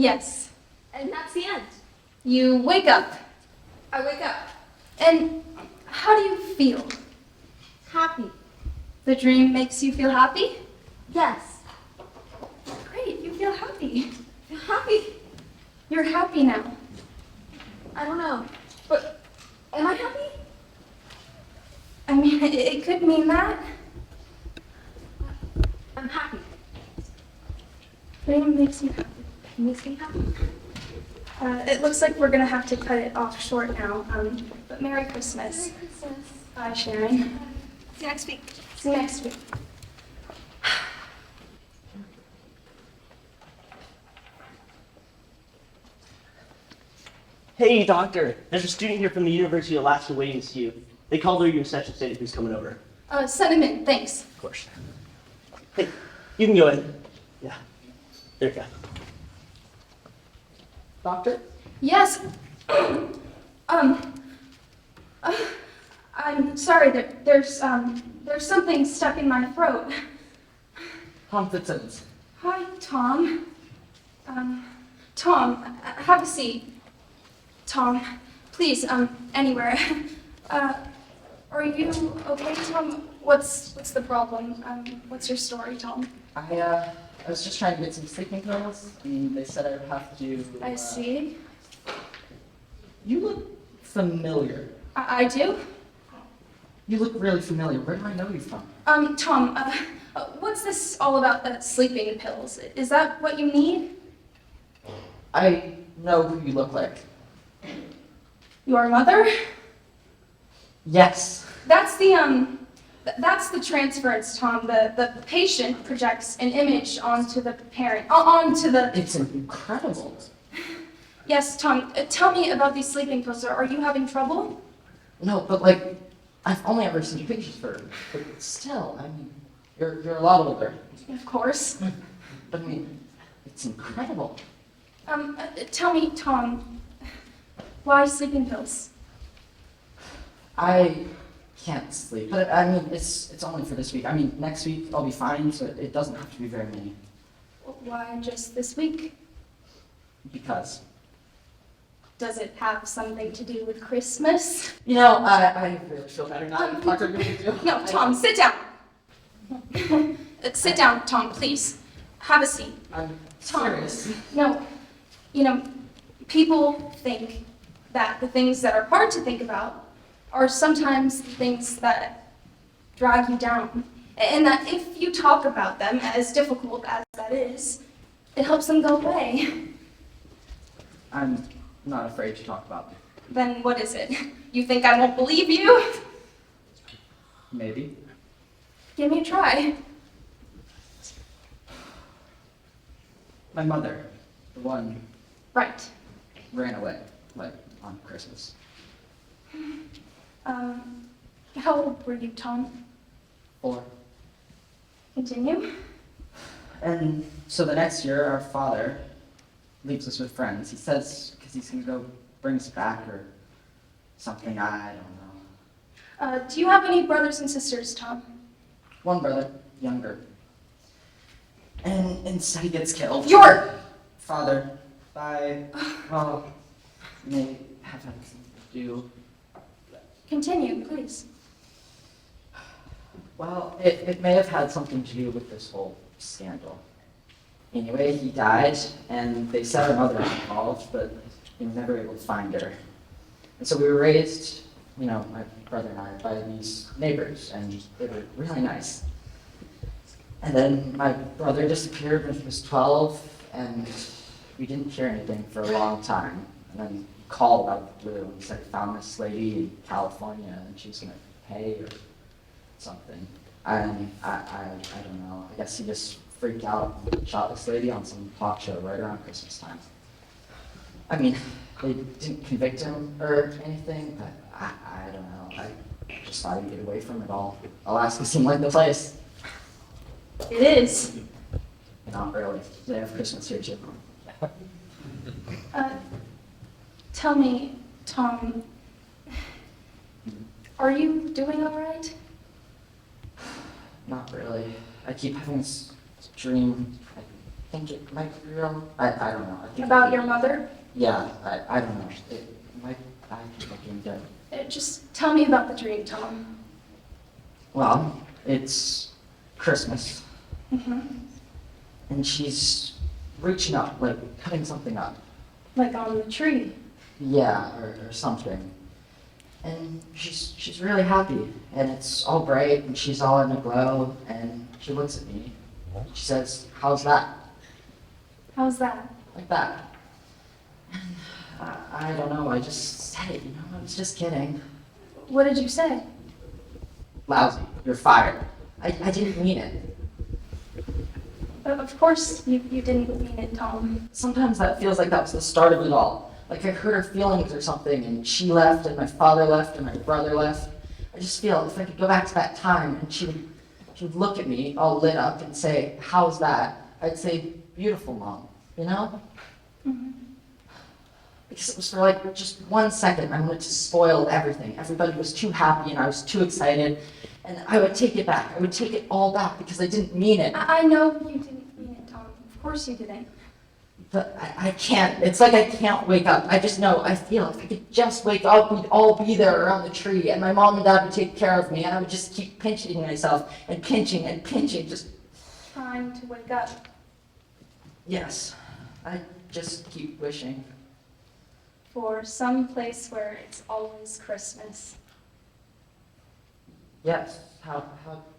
Yes. And that's the end. You wake up. I wake up. And how do you feel? Happy. The dream makes you feel happy? Yes. Great, you feel happy. Feel happy. You're happy now. I don't know. But am I happy? I mean, it could mean that. I'm happy. Dream makes you happy. It makes me happy. It looks like we're gonna have to cut it off short now. But Merry Christmas. Merry Christmas. Bye, Sharon. See you next week. See you next week. Hey, doctor. There's a student here from the University of Alaska waiting to see you. They called over your session stated who's coming over. Send him in, thanks. Of course. Hey, you can go in. Yeah. There you go. Doctor? Yes. I'm sorry. There's something stuck in my throat. Competence. Hi, Tom. Tom, have a seat. Tom, please, anywhere. Are you okay, Tom? What's the problem? What's your story, Tom? I was just trying to get some sleeping pills, and they said I would have to. I see. You look familiar. I do? You look really familiar. Where do I know you from? Tom, what's this all about the sleeping pills? Is that what you need? I know who you look like. Your mother? Yes. That's the transference, Tom. The patient projects an image onto the parent, onto the... It's incredible. Yes, Tom, tell me about these sleeping pills. Are you having trouble? No, but like, I've only ever seen pictures for her. But still, I mean, you're a lot older. Of course. But I mean, it's incredible. Tell me, Tom, why sleeping pills? I can't sleep. But I mean, it's only for this week. I mean, next week I'll be fine, so it doesn't have to be very many. Why just this week? Because. Does it have something to do with Christmas? You know, I really feel better now. Doctor, what do you do? No, Tom, sit down. Sit down, Tom, please. Have a seat. I'm Tom, serious. No, you know, people think that the things that are hard to think about are sometimes the things that drag you down. And that if you talk about them, as difficult as that is, it helps them go away. I'm not afraid to talk about them. Then what is it? You think I won't believe you? Maybe. Give me a try. My mother, the one Right. ran away, like on Christmas. How old were you, Tom? 4. Continue. And so the next year, our father leaves us with friends. He says, because he's going to go bring us back or something, I don't know. Do you have any brothers and sisters, Tom? One brother, younger. And instead he gets killed. Your father, by, well, may have had something to do. Continue, please. Well, it may have had something to do with this whole scandal. Anyway, he died, and they said our mother was involved, but they were never able to find her. And so we were raised, you know, my brother and I, by these neighbors, and they were really nice. And then my brother disappeared when he was 12, and we didn't hear anything for a long time. And then he called out of the blue and said he found this lady in California, and she was going to pay or something. And I don't know, I guess he just freaked out and shot this lady on some talk show right around Christmas time. I mean, they didn't convict him or anything, but I don't know. I just thought he'd get away from it all. Alaska seemed like the place. It is. Not really. They have Christmas here too. Tell me, Tom, are you doing all right? Not really. I keep having this dream. I think it might be real. I don't know. I think About your mother? Yeah, I don't know. It might, I think I can get. Just tell me about the dream, Tom. Well, it's Christmas, Mm-hmm. and she's reaching up, like cutting something up. Like on the tree. Yeah, or something. And she's really happy, and it's all bright, and she's all in a glow, and she looks at me. She says, "How's that?" How's that? Like that. And I don't know, I just said it, I was just kidding. What did you say? Lousy, you're fired. I didn't mean it. Of course you didn't mean it, Tom. Sometimes that feels like that was the start of it all. Like I hurt her feelings or something, and she left, and my father left, and my brother left. I just feel if I could go back to that time, and she would look at me all lit up and say, "How's that?" I'd say, "Beautiful, Mom," you know? Mm-hmm. Because it was for like just 1 second. I wanted to spoil everything. Everybody was too happy and I was too excited. And I would take it back. I would take it all back because I didn't mean it. I know you didn't mean it, Tom. Of course you didn't. But I can't. It's like I can't wake up. I just know. I feel if I could just wake up, we'd all be there around the tree. And my mom and dad would take care of me. And I would just keep pinching myself and pinching. Just, Trying to wake up. yes. I just keep wishing. For some place where it's always Christmas. Yes. How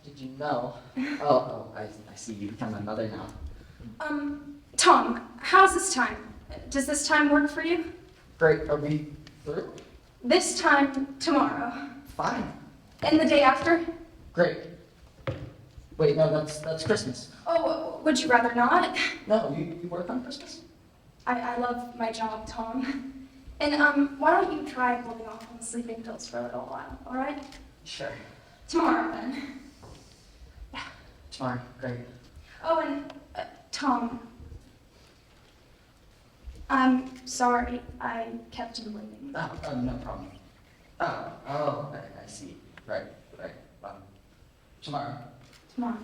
did you know? Oh, I see. You become my mother now. Tom, how's this time? Does this time work for you? Great. Are we through? This time tomorrow. Fine. And the day after? Great. Wait, no, that's Christmas. Oh, would you rather not? No, you work on Christmas? I love my job, Tom. And why don't you try holding off on the sleeping pills for a little while, all right? Sure. Tomorrow, then. Tomorrow. Great. Oh, and Tom, I'm sorry I kept you waiting. Oh, no problem. Oh, I see. Right. Tomorrow. Tomorrow.